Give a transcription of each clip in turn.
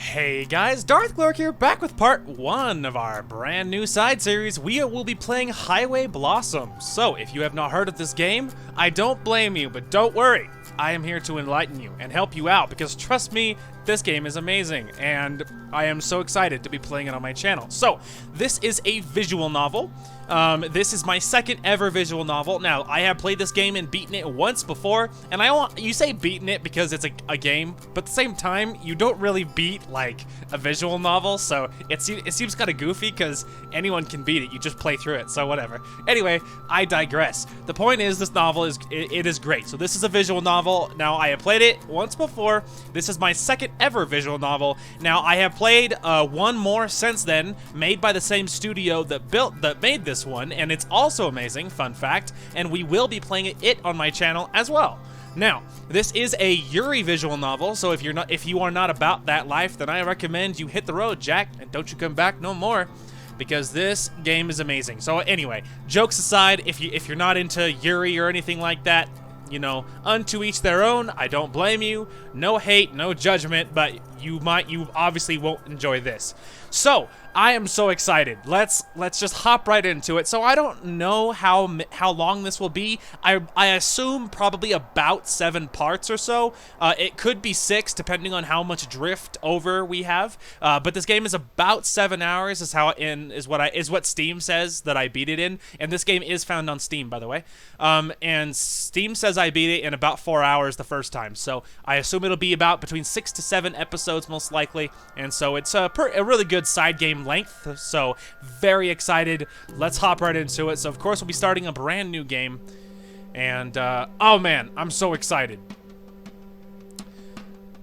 Hey guys, Darth Glork here, back with part 1 of our brand new side series. We will be playing Highway Blossom. So, if you have not heard of this game, I don't blame you, but don't worry. I am here to enlighten you and help you out because trust me, this game is amazing and I am so excited to be playing it on my channel. So, this is a visual novel. This is my second ever visual novel. Now, I have played this game and beaten it once before, and you say beaten it because it's a game, but at the same time, you don't really beat, like, a visual novel, so it seems kind of goofy because anyone can beat it, you just play through it, so whatever. Anyway, I digress. The point is, this novel is great. So this is a visual novel. Now, I have played it once before. This is my second ever visual novel. Now, I have played one more since then, made by the same studio that made this one, and it's also amazing, fun fact, and we will be playing it on my channel as well. Now, this is a Yuri visual novel, so if you are not about that life, then I recommend you hit the road, Jack, and don't you come back no more, because this game is amazing. So anyway, jokes aside, if you're not into Yuri or anything like that, you know, unto each their own. I don't blame you. No hate, no judgment, but you obviously won't enjoy this. So, I am so excited. Let's just hop right into it. So I don't know how long this will be. I assume probably about 7 parts or so. It could be 6 depending on how much drift over we have. But this game is about 7 hours is what Steam says that I beat it in. And this game is found on Steam, by the way. And Steam says I beat it in about 4 hours the first time. So I assume it'll be about between 6 to 7 episodes most likely. And so it's a really good side game length, so very excited. Let's hop right into it. So of course we'll be starting a brand new game, and oh man, I'm so excited.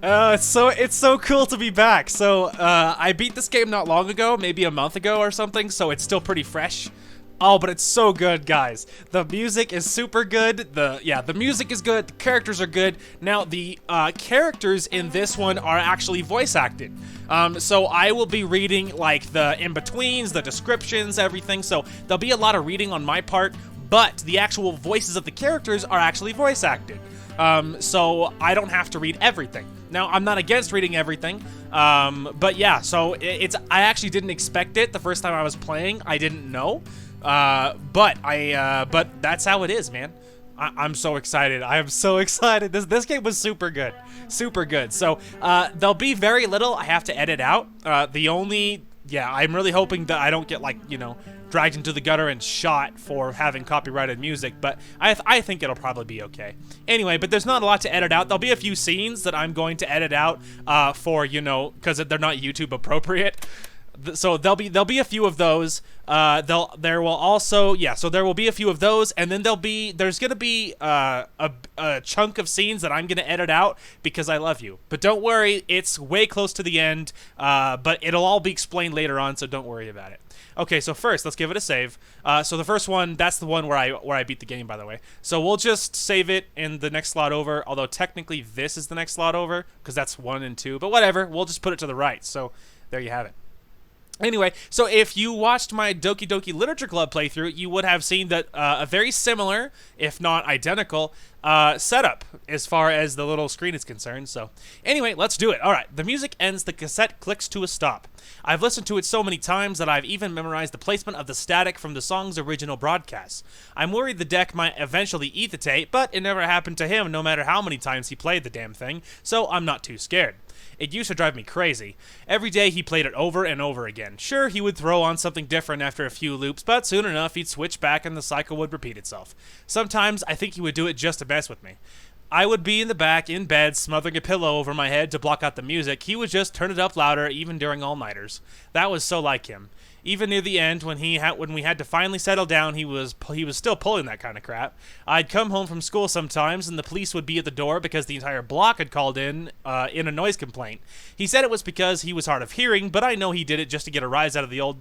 It's so cool to be back. So I beat this game not long ago, maybe a month ago or something, so it's still pretty fresh. Oh, but it's so good, guys. The music is super good. The music is good. The characters are good. Now, the characters in this one are actually voice acted. So I will be reading, like, the in-betweens, the descriptions, everything. So there'll be a lot of reading on my part, but the actual voices of the characters are actually voice acted. So I don't have to read everything. Now, I'm not against reading everything, but yeah, so I actually didn't expect it the first time I was playing. I didn't know. But that's how it is, man. I'm so excited. I am so excited. This game was super good. Super good. So, there'll be very little I have to edit out. I'm really hoping that I don't get, like, you know, dragged into the gutter and shot for having copyrighted music, but I think it'll probably be okay. Anyway, but there's not a lot to edit out. There'll be a few scenes that I'm going to edit out, for, you know, because they're not YouTube appropriate. So there'll be a few of those. There will be a few of those, and then there's gonna be a chunk of scenes that I'm gonna edit out because I love you. But don't worry, it's way close to the end. But it'll all be explained later on, so don't worry about it. Okay, so first let's give it a save. So the first one, that's the one where I beat the game, by the way. So we'll just save it in the next slot over. Although technically this is the next slot over because that's 1 and 2. But whatever, we'll just put it to the right. So there you have it. Anyway, so if you watched my Doki Doki Literature Club playthrough, you would have seen that a very similar, if not identical, setup as far as the little screen is concerned. So anyway, let's do it. All right, the music ends, the cassette clicks to a stop. I've listened to it so many times that I've even memorized the placement of the static from the song's original broadcasts. I'm worried the deck might eventually eat the tape, but it never happened to him no matter how many times he played the damn thing, so I'm not too scared. It used to drive me crazy. Every day he played it over and over again. Sure, he would throw on something different after a few loops, but soon enough he'd switch back and the cycle would repeat itself. Sometimes I think he would do it just to mess with me. I would be in the back, in bed, smothering a pillow over my head to block out the music. He would just turn it up louder, even during all-nighters. That was so like him. Even near the end, when we had to finally settle down, he was still pulling that kind of crap. I'd come home from school sometimes, and the police would be at the door because the entire block had called in a noise complaint. He said it was because he was hard of hearing, but I know he did it just to get a rise out of the old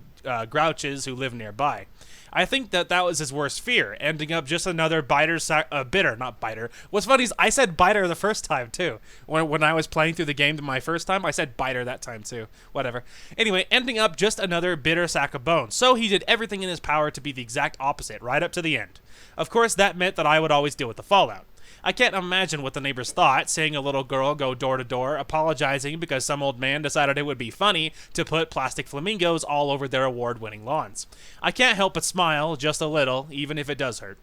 grouches who live nearby. I think that was his worst fear, ending up just another bitter, not biter. What's funny is I said biter the first time, too. When I was playing through the game my first time, I said biter that time, too. Whatever. Anyway, ending up just another bitter sack of bones. So he did everything in his power to be the exact opposite, right up to the end. Of course, that meant that I would always deal with the fallout. I can't imagine what the neighbors thought, seeing a little girl go door to door, apologizing because some old man decided it would be funny to put plastic flamingos all over their award-winning lawns. I can't help but smile, just a little, even if it does hurt.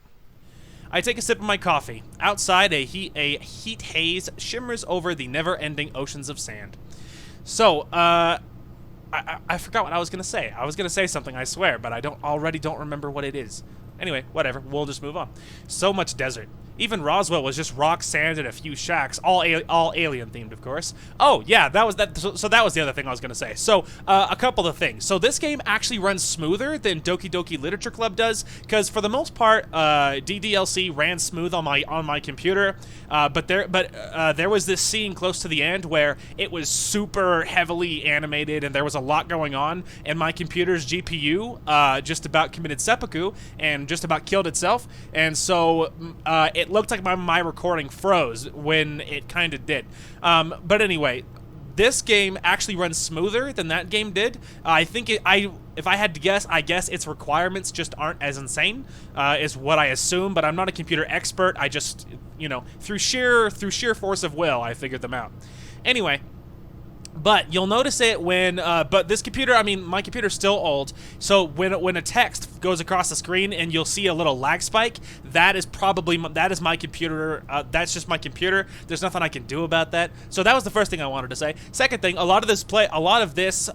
I take a sip of my coffee. Outside, a heat haze shimmers over the never-ending oceans of sand. So, I forgot what I was going to say. I was going to say something, I swear, but I already don't remember what it is. Anyway, whatever. We'll just move on. So much desert. Even Roswell was just rock, sand, and a few shacks, all alien themed, of course. Oh yeah, that was that. So that was the other thing I was gonna say. So a couple of things. So this game actually runs smoother than Doki Doki Literature Club does, because for the most part, DDLC ran smooth on my computer. But there was this scene close to the end where it was super heavily animated and there was a lot going on, and my computer's GPU just about committed seppuku and just about killed itself, and so it looked like my recording froze when it kind of did. But anyway, this game actually runs smoother than that game did. I think if I had to guess, I guess its requirements just aren't as insane, is what I assume. But I'm not a computer expert. I just, you know, through sheer force of will, I figured them out. Anyway. But you'll notice it when, but this computer, I mean, my computer's still old, so when a text goes across the screen and you'll see a little lag spike, that is my computer, that's just my computer. There's nothing I can do about that. So that was the first thing I wanted to say. Second thing, a lot of this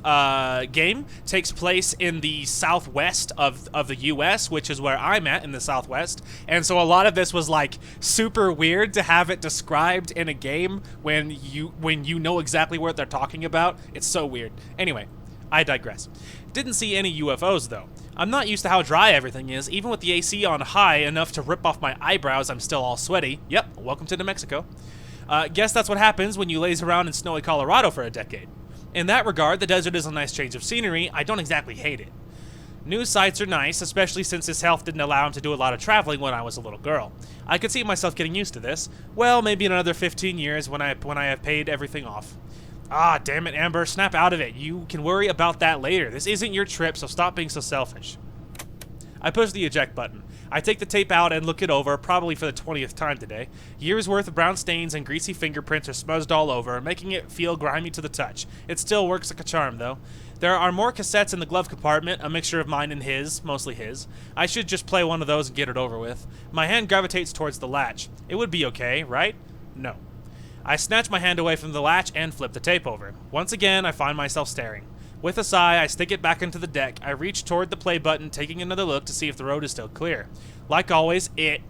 game takes place in the southwest of the US, which is where I'm at in the southwest, and so a lot of this was like super weird to have it described in a game when you know exactly what they're talking about. It's so weird. Anyway, I digress. Didn't see any UFOs though. I'm not used to how dry everything is. Even with the AC on high enough to rip off my eyebrows, I'm still all sweaty. Yep, welcome to New Mexico. Guess that's what happens when you laze around in snowy Colorado for a decade. In that regard, the desert is a nice change of scenery. I don't exactly hate it. News sites are nice, especially since his health didn't allow him to do a lot of traveling when I was a little girl. I could see myself getting used to this. Well, maybe in another 15 years when I have paid everything off. Ah, damn it, Amber, snap out of it. You can worry about that later. This isn't your trip, so stop being so selfish. I push the eject button. I take the tape out and look it over, probably for the 20th time today. Years worth of brown stains and greasy fingerprints are smudged all over, making it feel grimy to the touch. It still works like a charm, though. There are more cassettes in the glove compartment, a mixture of mine and his, mostly his. I should just play one of those and get it over with. My hand gravitates towards the latch. It would be okay, right? No. I snatch my hand away from the latch and flip the tape over. Once again, I find myself staring. With a sigh, I stick it back into the deck. I reach toward the play button, taking another look to see if the road is still clear. Like always, it...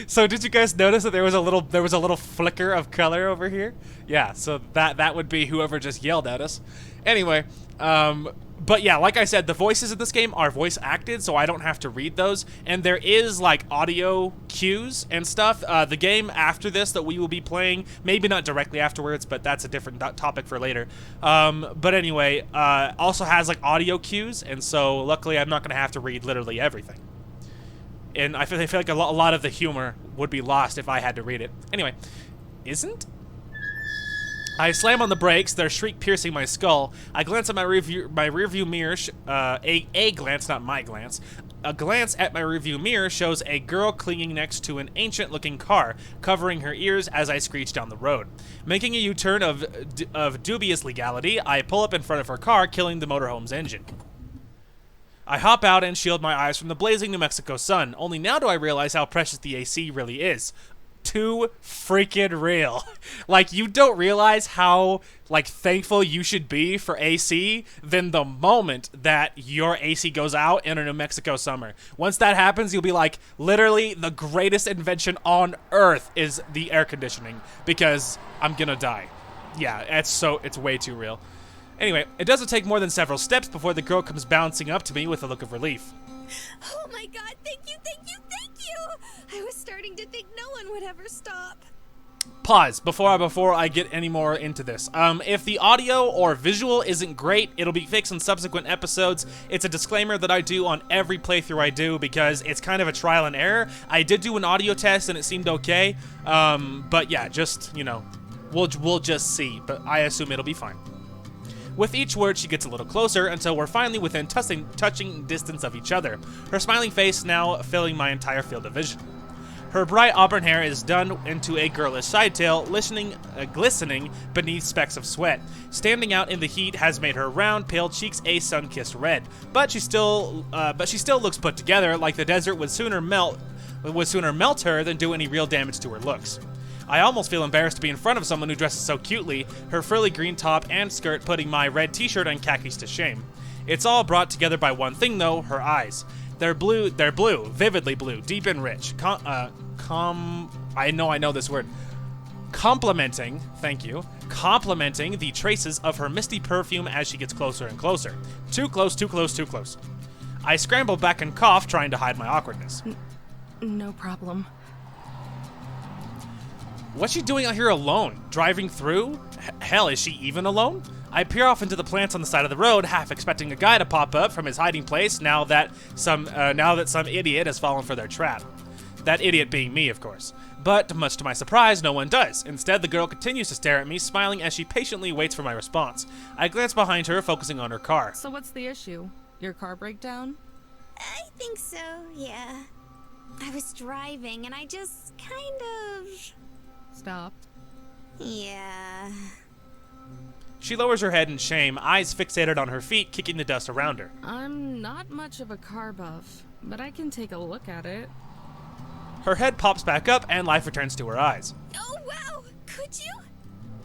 So did you guys notice that there was a little flicker of color over here? Yeah, so that would be whoever just yelled at us. Anyway, but yeah, like I said, the voices in this game are voice acted, so I don't have to read those. And there is like audio cues and stuff. The game after this that we will be playing, maybe not directly afterwards, but that's a different topic for later. But anyway, also has like audio cues, and so luckily I'm not going to have to read literally everything. And I feel like a lot of the humor would be lost if I had to read it. Anyway, isn't? I slam on the brakes, their shriek piercing my skull. I glance at my rearview mirror, a glance, not my glance. A glance at my rearview mirror shows a girl clinging next to an ancient-looking car, covering her ears as I screech down the road. Making a U-turn of dubious legality, I pull up in front of her car, killing the motorhome's engine. I hop out and shield my eyes from the blazing New Mexico sun. Only now do I realize how precious the AC really is. Too freaking real. Like, you don't realize how, like, thankful you should be for AC than the moment that your AC goes out in a New Mexico summer. Once that happens, you'll be like, literally, the greatest invention on earth is the air conditioning, because I'm gonna die. Yeah, it's way too real. Anyway, it doesn't take more than several steps before the girl comes bouncing up to me with a look of relief. Oh my god, thank you, thank you, thank you! I was starting to think no one would ever stop. Pause before I get any more into this. If the audio or visual isn't great, it'll be fixed in subsequent episodes. It's a disclaimer that I do on every playthrough I do because it's kind of a trial and error. I did do an audio test and it seemed okay, but yeah, just, you know, we'll just see, but I assume it'll be fine. With each word, she gets a little closer until we're finally within touching distance of each other, her smiling face now filling my entire field of vision. Her bright auburn hair is done into a girlish sidetail, glistening beneath specks of sweat. Standing out in the heat has made her round, pale cheeks a sun-kissed red, but she still looks put together, like the desert would sooner melt her than do any real damage to her looks. I almost feel embarrassed to be in front of someone who dresses so cutely, her frilly green top and skirt putting my red t-shirt and khakis to shame. It's all brought together by one thing though, her eyes. They're blue, vividly blue, deep and rich. I know this word. Complementing the traces of her misty perfume as she gets closer and closer. Too close, too close, too close. I scramble back and cough, trying to hide my awkwardness. No problem. What's she doing out here alone? Driving through? Hell, is she even alone? I peer off into the plants on the side of the road, half expecting a guy to pop up from his hiding place now that some idiot has fallen for their trap. That idiot being me, of course. But, much to my surprise, no one does. Instead, the girl continues to stare at me, smiling as she patiently waits for my response. I glance behind her, focusing on her car. So what's the issue? Your car breakdown? I think so, yeah. I was driving and I just kind of... Stopped. Yeah. She lowers her head in shame, eyes fixated on her feet, kicking the dust around her. I'm not much of a car buff, but I can take a look at it. Her head pops back up and life returns to her eyes. Oh, wow! Could you?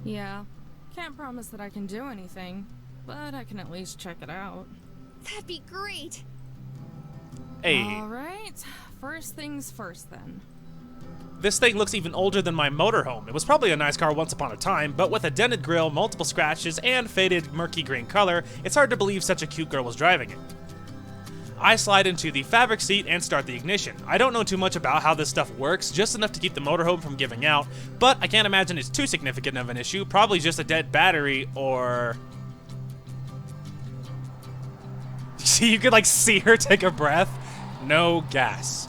Yeah. Can't promise that I can do anything, but I can at least check it out. That'd be great. Hey. Alright, first things first then. This thing looks even older than my motorhome. It was probably a nice car once upon a time, but with a dented grille, multiple scratches, and faded murky green color, it's hard to believe such a cute girl was driving it. I slide into the fabric seat and start the ignition. I don't know too much about how this stuff works, just enough to keep the motorhome from giving out, but I can't imagine it's too significant of an issue, probably just a dead battery or... You could like see her take a breath. No gas.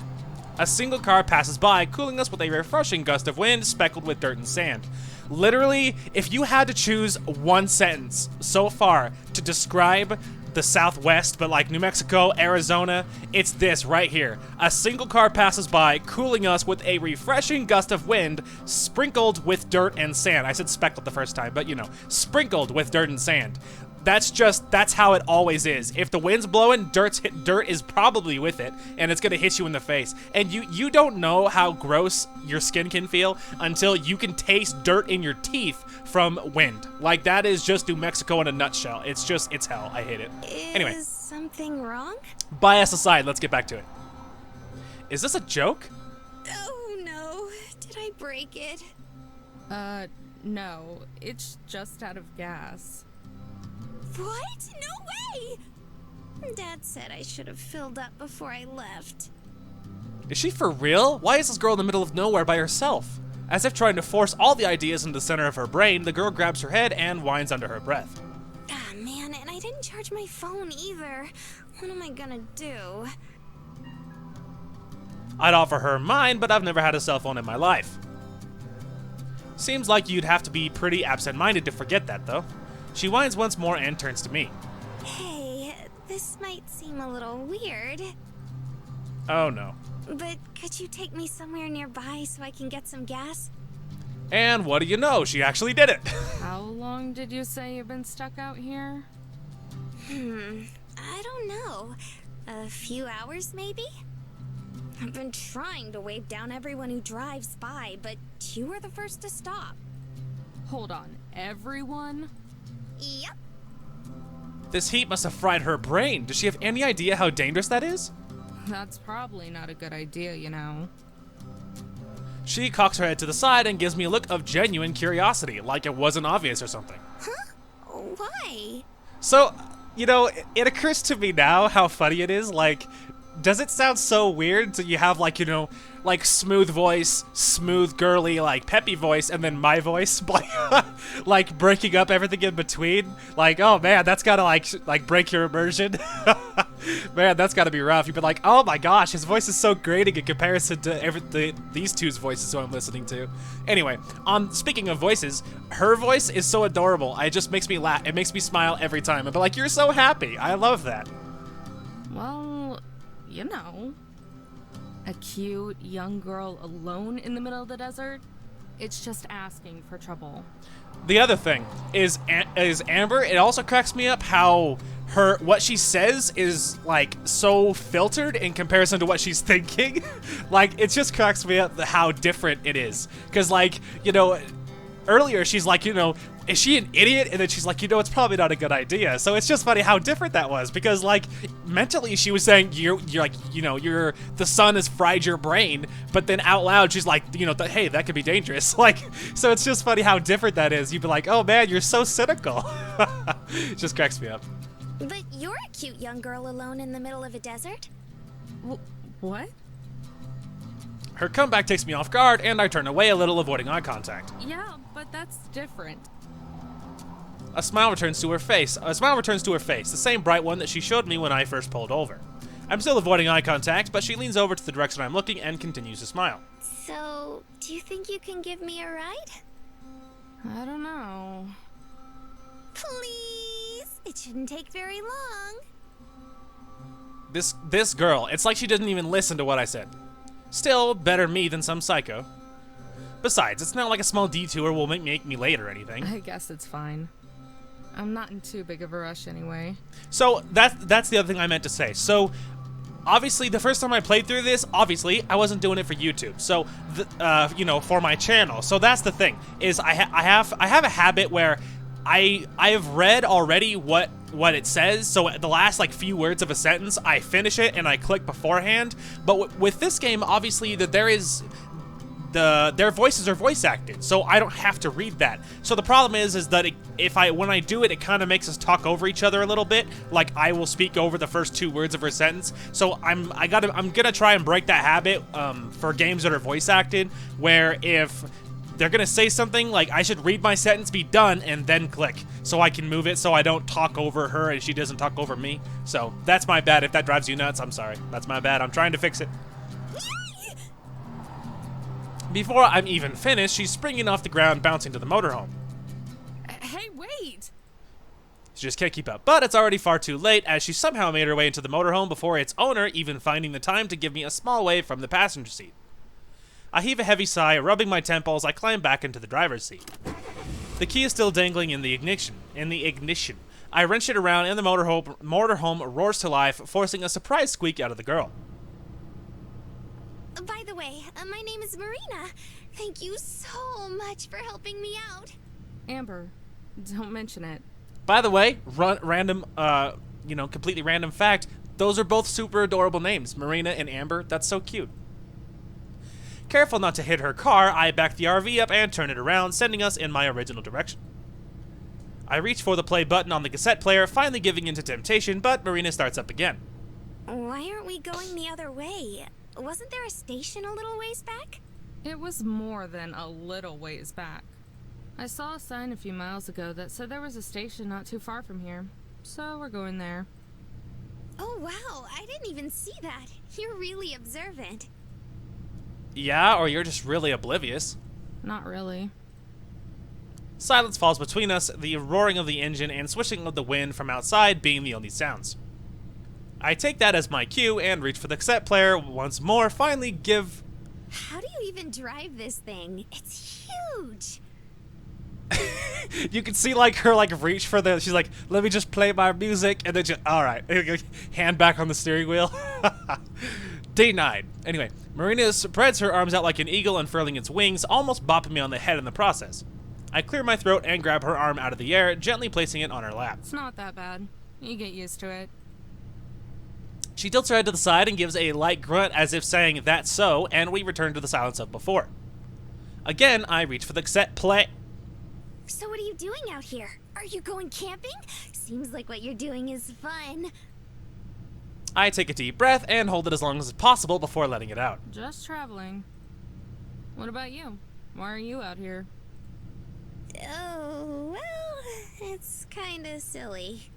A single car passes by, cooling us with a refreshing gust of wind speckled with dirt and sand. Literally, if you had to choose one sentence so far to describe the Southwest, but like New Mexico, Arizona, it's this right here. A single car passes by, cooling us with a refreshing gust of wind sprinkled with dirt and sand. I said speckled the first time, but you know, sprinkled with dirt and sand. That's how it always is. If the wind's blowing, dirt is probably with it, and it's gonna hit you in the face. And you don't know how gross your skin can feel until you can taste dirt in your teeth from wind. Like, that is just New Mexico in a nutshell. It's hell. I hate it. Anyway. Is something wrong? Bias aside, let's get back to it. Is this a joke? Oh no, did I break it? No. It's just out of gas. What? No way! Dad said I should have filled up before I left. Is she for real? Why is this girl in the middle of nowhere by herself? As if trying to force all the ideas into the center of her brain, the girl grabs her head and whines under her breath. Ah, man, and I didn't charge my phone either. What am I gonna do? I'd offer her mine, but I've never had a cell phone in my life. Seems like you'd have to be pretty absent-minded to forget that, though. She whines once more and turns to me. Hey, this might seem a little weird, Oh no. but could you take me somewhere nearby so I can get some gas? And what do you know? She actually did it. How long did you say you've been stuck out here? I don't know. A few hours, maybe? I've been trying to wave down everyone who drives by, but you were the first to stop. Hold on, everyone? Yep. This heat must have fried her brain. Does she have any idea how dangerous that is? That's probably not a good idea, you know. She cocks her head to the side and gives me a look of genuine curiosity, like it wasn't obvious or something. Huh? Why? So, you know, it occurs to me now how funny it is, like, does it sound so weird to you have, like, you know, like smooth voice, smooth girly, like peppy voice, and then my voice, like breaking up everything in between? Like, oh man, that's gotta like break your immersion. Man, that's gotta be rough. You've been like, oh my gosh, his voice is so grating in comparison to these two's voices who I'm listening to. Anyway, speaking of voices, her voice is so adorable. It just makes me laugh. It makes me smile every time. I'm like, you're so happy. I love that. Well, you know, a cute young girl alone in the middle of the desert, it's just asking for trouble. The other thing is Amber. It also cracks me up how what she says is like so filtered in comparison to what she's thinking. Like, it just cracks me up how different it is. Because, like, you know, earlier she's like, you know, is she an idiot? And then she's like, you know, it's probably not a good idea. So it's just funny how different that was, because, like, mentally she was saying you're like, you know, the sun has fried your brain, but then out loud she's like, you know, hey, that could be dangerous. Like, so it's just funny how different that is. You'd be like, oh man, you're so cynical. It just cracks me up. But you're a cute young girl alone in the middle of a desert. What? Her comeback takes me off guard, and I turn away a little, avoiding eye contact. Yeah, but that's different. A smile returns to her face. The same bright one that she showed me when I first pulled over. I'm still avoiding eye contact, but she leans over to the direction I'm looking and continues to smile. So, do you think you can give me a ride? I don't know. Please! It shouldn't take very long. This girl, it's like she didn't even listen to what I said. Still, better me than some psycho. Besides, it's not like a small detour will make me late or anything. I guess it's fine. I'm not in too big of a rush anyway. So that's the other thing I meant to say. So obviously, the first time I played through this, obviously I wasn't doing it for YouTube. So you know, for my channel. So that's the thing, is I have a habit where I have read already what it says. So the last like few words of a sentence, I finish it and I click beforehand. But with this game, obviously their voices are voice acted, so I don't have to read that. So the problem is that when I do it, it kind of makes us talk over each other a little bit. Like, I will speak over the first two words of her sentence. So I'm gonna try and break that habit for games that are voice acted, where if they're gonna say something, like, I should read my sentence, be done, and then click, so I can move it so I don't talk over her and she doesn't talk over me. So that's my bad. If that drives you nuts, I'm sorry. That's my bad. I'm trying to fix it. Before I'm even finished, she's springing off the ground, bouncing to the motorhome. Hey, wait! She just can't keep up, but it's already far too late, as she somehow made her way into the motorhome before its owner even finding the time to give me a small wave from the passenger seat. I heave a heavy sigh, rubbing my temples. I climb back into the driver's seat. The key is still dangling in the ignition. I wrench it around, and the motorhome roars to life, forcing a surprise squeak out of the girl. By the way, my name is Marina. Thank you so much for helping me out. Amber, don't mention it. By the way, completely random fact, those are both super adorable names, Marina and Amber. That's so cute. Careful not to hit her car, I back the RV up and turn it around, sending us in my original direction. I reach for the play button on the cassette player, finally giving in to temptation, but Marina starts up again. Why aren't we going the other way? Wasn't there a station a little ways back? It was more than a little ways back. I saw a sign a few miles ago that said there was a station not too far from here, so we're going there. Oh wow, I didn't even see that. You're really observant. Yeah, or you're just really oblivious. Not really. Silence falls between us, the roaring of the engine and swishing of the wind from outside being the only sounds. I take that as my cue and reach for the cassette player once more, finally give... How do you even drive this thing? It's huge! You can see like her reach for the... She's like, let me just play my music, and then just... Alright, hand back on the steering wheel. Denied. Anyway, Marina spreads her arms out like an eagle, unfurling its wings, almost bopping me on the head in the process. I clear my throat and grab her arm out of the air, gently placing it on her lap. It's not that bad. You get used to it. She tilts her head to the side and gives a light grunt as if saying, that's so, and we return to the silence of before. Again, I reach for the cassette play. So what are you doing out here? Are you going camping? Seems like what you're doing is fun. I take a deep breath and hold it as long as possible before letting it out. Just traveling. What about you? Why are you out here? Oh, well, it's kinda silly.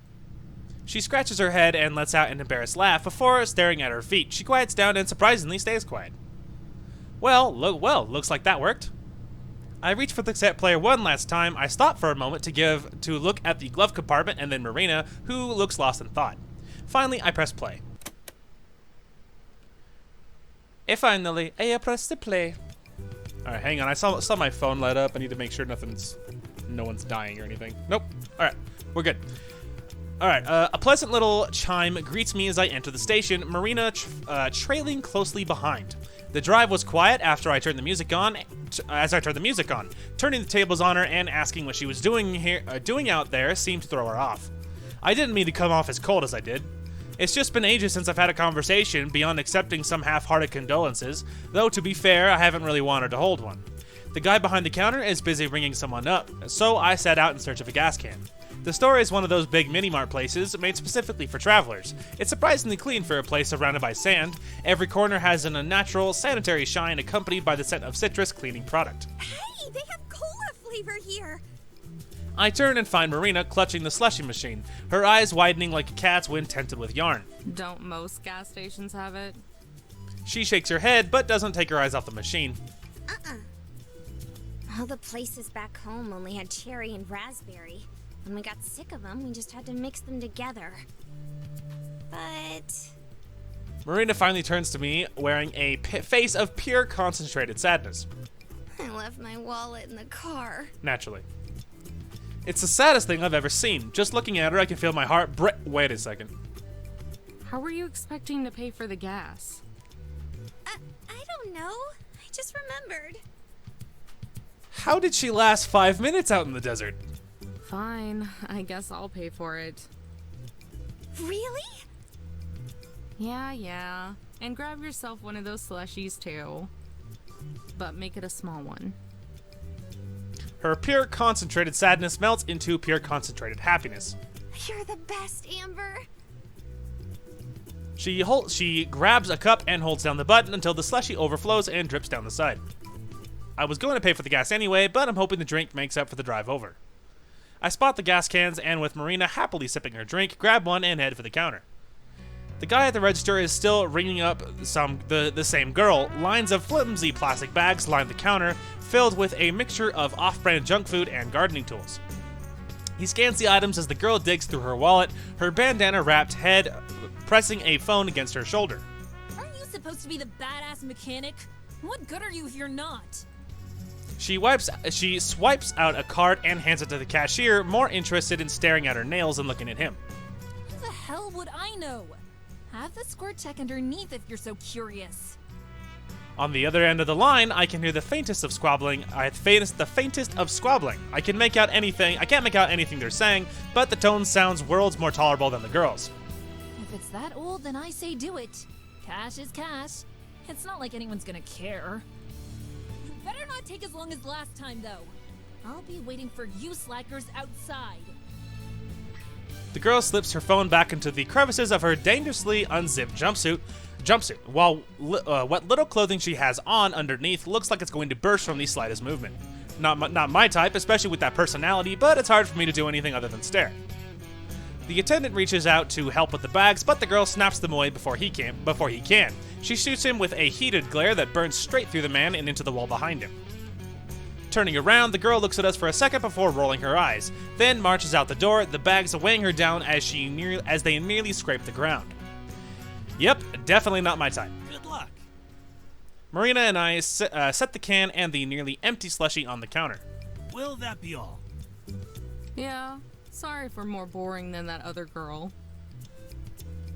She scratches her head and lets out an embarrassed laugh before staring at her feet. She quiets down and surprisingly stays quiet. Well, looks like that worked. I reach for the cassette player one last time. I stop for a moment to look at the glove compartment and then Marina, who looks lost in thought. Finally, I press play. And finally, I press the play. Alright, hang on. I saw my phone light up. I need to make sure no one's dying or anything. Nope. Alright, we're good. Alright, a pleasant little chime greets me as I enter the station, Marina trailing closely behind. The drive was quiet after I turned the music on, turning the tables on her and asking what she was doing out there seemed to throw her off. I didn't mean to come off as cold as I did. It's just been ages since I've had a conversation beyond accepting some half-hearted condolences, though to be fair, I haven't really wanted to hold one. The guy behind the counter is busy ringing someone up, so I set out in search of a gas can. The store is one of those big mini-mart places made specifically for travelers. It's surprisingly clean for a place surrounded by sand. Every corner has an unnatural, sanitary shine accompanied by the scent of citrus cleaning product. Hey, they have cola flavor here! I turn and find Marina clutching the slushy machine, her eyes widening like a cat's when tinted with yarn. Don't most gas stations have it? She shakes her head, but doesn't take her eyes off the machine. All the places back home only had cherry and raspberry. When we got sick of them, we just had to mix them together. But... Marina finally turns to me, wearing a face of pure concentrated sadness. I left my wallet in the car. Naturally. It's the saddest thing I've ever seen. Just looking at her, I can feel my heart Wait a second. How were you expecting to pay for the gas? I don't know. I just remembered. How did she last 5 minutes out in the desert? Fine, I guess I'll pay for it. Really? Yeah. And grab yourself one of those slushies too. But make it a small one. Her pure concentrated sadness melts into pure concentrated happiness. You're the best, Amber. She grabs a cup and holds down the button until the slushie overflows and drips down the side. I was going to pay for the gas anyway, but I'm hoping the drink makes up for the drive over. I spot the gas cans and with Marina happily sipping her drink, grab one and head for the counter. The guy at the register is still ringing up the same girl. Lines of flimsy plastic bags line the counter, filled with a mixture of off-brand junk food and gardening tools. He scans the items as the girl digs through her wallet, her bandana-wrapped head pressing a phone against her shoulder. Aren't you supposed to be the badass mechanic? What good are you if you're not? She swipes out a card and hands it to the cashier, more interested in staring at her nails than looking at him. Who the hell would I know? Have the squirt check underneath if you're so curious. On the other end of the line, I can hear the faintest of squabbling. I can't make out anything they're saying, but the tone sounds worlds more tolerable than the girls. If it's that old, then I say do it. Cash is cash. It's not like anyone's gonna care. You better not take as long as last time, though. I'll be waiting for you slackers outside. The girl slips her phone back into the crevices of her dangerously unzipped jumpsuit, while what little clothing she has on underneath looks like it's going to burst from the slightest movement. Not my type, especially with that personality, but it's hard for me to do anything other than stare. The attendant reaches out to help with the bags, but the girl snaps them away before he can. She shoots him with a heated glare that burns straight through the man and into the wall behind him. Turning around, the girl looks at us for a second before rolling her eyes, then marches out the door, the bags weighing her down as they nearly scrape the ground. Yep, definitely not my type. Good luck. Marina and I set the can and the nearly empty slushie on the counter. Will that be all? Yeah, sorry if we're more boring than that other girl.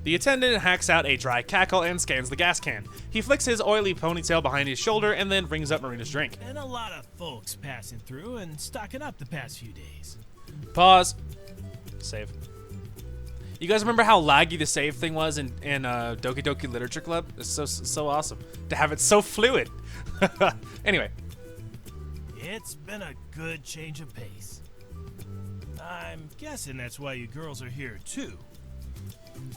The attendant hacks out a dry cackle and scans the gas can. He flicks his oily ponytail behind his shoulder and then rings up Marina's drink. And a lot of folks passing through and stocking up the past few days. Pause. Save. You guys remember how laggy the save thing was in Doki Doki Literature Club? It's so awesome to have it so fluid. Anyway. It's been a good change of pace. I'm guessing that's why you girls are here too.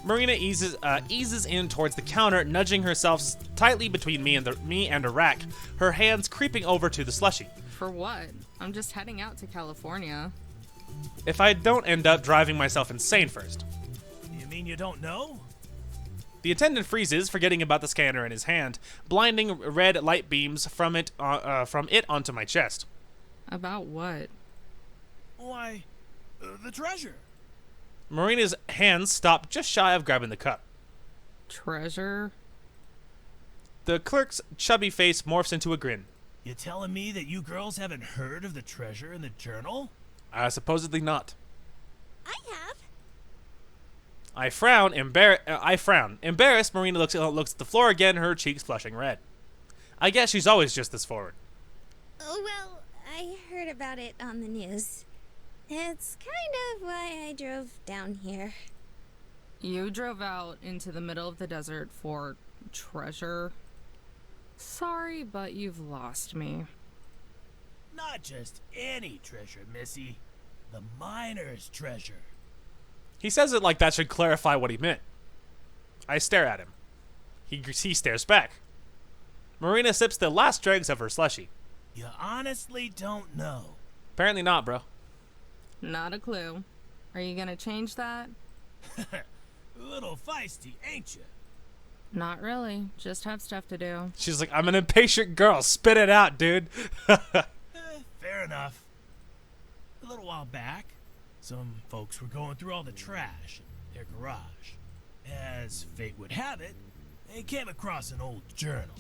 Marina eases in towards the counter, nudging herself tightly between me and a rack, her hands creeping over to the slushie. For what? I'm just heading out to California. If I don't end up driving myself insane first. mean you don't know? The attendant freezes, forgetting about the scanner in his hand, blinding red light beams from it onto my chest. About what? Why, the treasure. Marina's hands stop just shy of grabbing the cup. Treasure? The clerk's chubby face morphs into a grin. You telling me that you girls haven't heard of the treasure in the journal? Supposedly not. I have. I frown. Embarrassed, Marina looks at the floor again, her cheeks flushing red. I guess she's always just this forward. Oh, well, I heard about it on the news. It's kind of why I drove down here. You drove out into the middle of the desert for treasure? Sorry, but you've lost me. Not just any treasure, Missy. The miner's treasure. He says it like that should clarify what he meant. I stare at him. He stares back. Marina sips the last dregs of her slushie. You honestly don't know. Apparently not, bro. Not a clue. Are you gonna change that? A little feisty, ain't you? Not really. Just have stuff to do. She's like, I'm an impatient girl. Spit it out, dude. Fair enough. A little while back, some folks were going through all the trash in their garage. As fate would have it, they came across an old journal.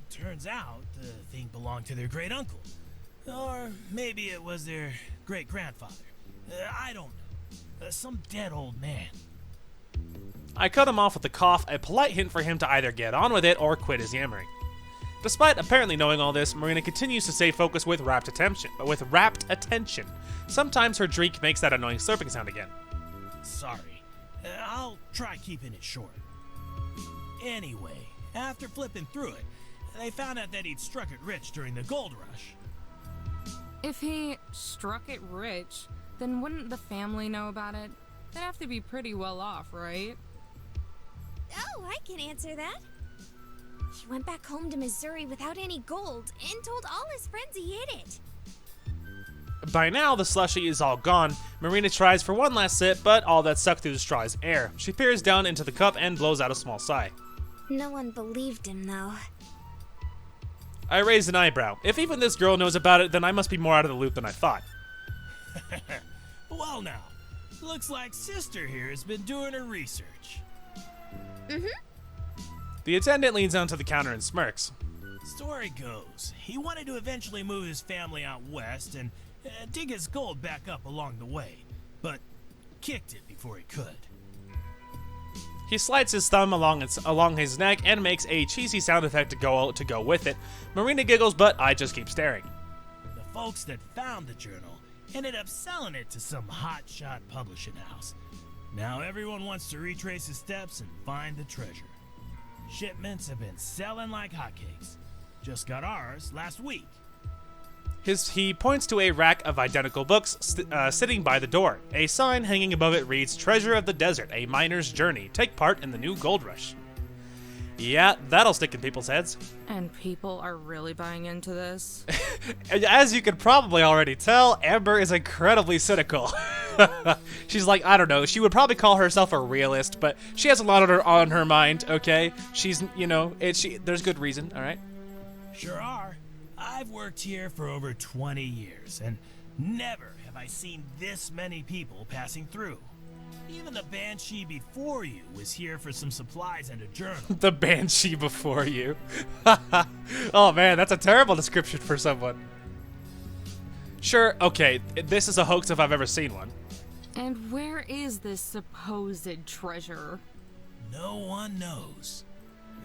Turns out the thing belonged to their great uncle. Or maybe it was their great grandfather. I don't know. Some dead old man. I cut him off with a cough, a polite hint for him to either get on with it or quit his yammering. Despite apparently knowing all this, Marina continues to stay focused with rapt attention. Sometimes her drink makes that annoying slurping sound again. Sorry. I'll try keeping it short. Anyway, after flipping through it, they found out that he'd struck it rich during the gold rush. If he struck it rich, then wouldn't the family know about it? They'd have to be pretty well off, right? Oh, I can answer that. He went back home to Missouri without any gold and told all his friends he hid it. By now, the slushie is all gone. Marina tries for one last sip, but all that's sucked through the straw is air. She peers down into the cup and blows out a small sigh. No one believed him, though. I raise an eyebrow. If even this girl knows about it, then I must be more out of the loop than I thought. Well now, looks like Sister here has been doing her research. The attendant leans onto the counter and smirks. Story goes, he wanted to eventually move his family out west and dig his gold back up along the way, but kicked it before he could. He slides his thumb along his neck and makes a cheesy sound effect to go with it. Marina giggles, but I just keep staring. The folks that found the journal ended up selling it to some hotshot publishing house. Now everyone wants to retrace his steps and find the treasure. Shipments have been selling like hotcakes. Just got ours last week. He points to a rack of identical books sitting by the door. A sign hanging above it reads, "Treasure of the Desert, a miner's journey. Take part in the new gold rush." Yeah, that'll stick in people's heads. And people are really buying into this. As you can probably already tell, Amber is incredibly cynical. She's like, I don't know, she would probably call herself a realist, but she has a lot on her mind, okay? She's, there's good reason, all right? Sure are. I've worked here for over 20 years, and never have I seen this many people passing through. Even the Banshee before you was here for some supplies and a journal. The Banshee before you. Oh man, that's a terrible description for someone. Sure, okay, this is a hoax if I've ever seen one. And where is this supposed treasure? No one knows.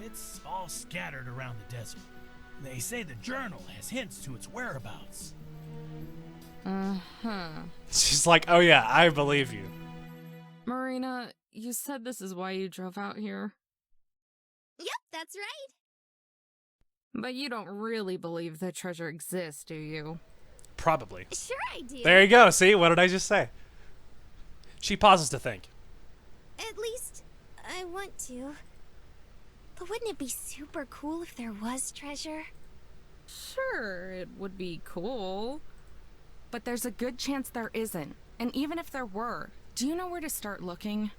It's all scattered around the desert. They say the journal has hints to its whereabouts. She's like, oh yeah, I believe you. Marina, you said this is why you drove out here. Yep, that's right. But you don't really believe the treasure exists, do you? Probably. Sure I do. There you go, see, what did I just say? She pauses to think. At least, I want to. But wouldn't it be super cool if there was treasure? Sure, it would be cool. But there's a good chance there isn't. And even if there were, do you know where to start looking?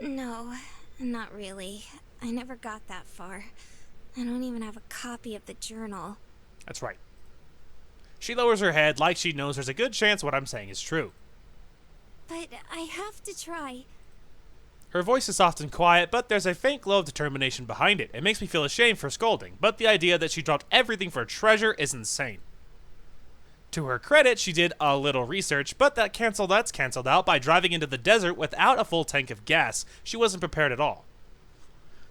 No, not really. I never got that far. I don't even have a copy of the journal. That's right. She lowers her head like she knows there's a good chance what I'm saying is true. But I have to try. Her voice is soft and quiet, but there's a faint glow of determination behind it. It makes me feel ashamed for scolding, but the idea that she dropped everything for treasure is insane. To her credit, she did a little research, but that's canceled out by driving into the desert without a full tank of gas. She wasn't prepared at all.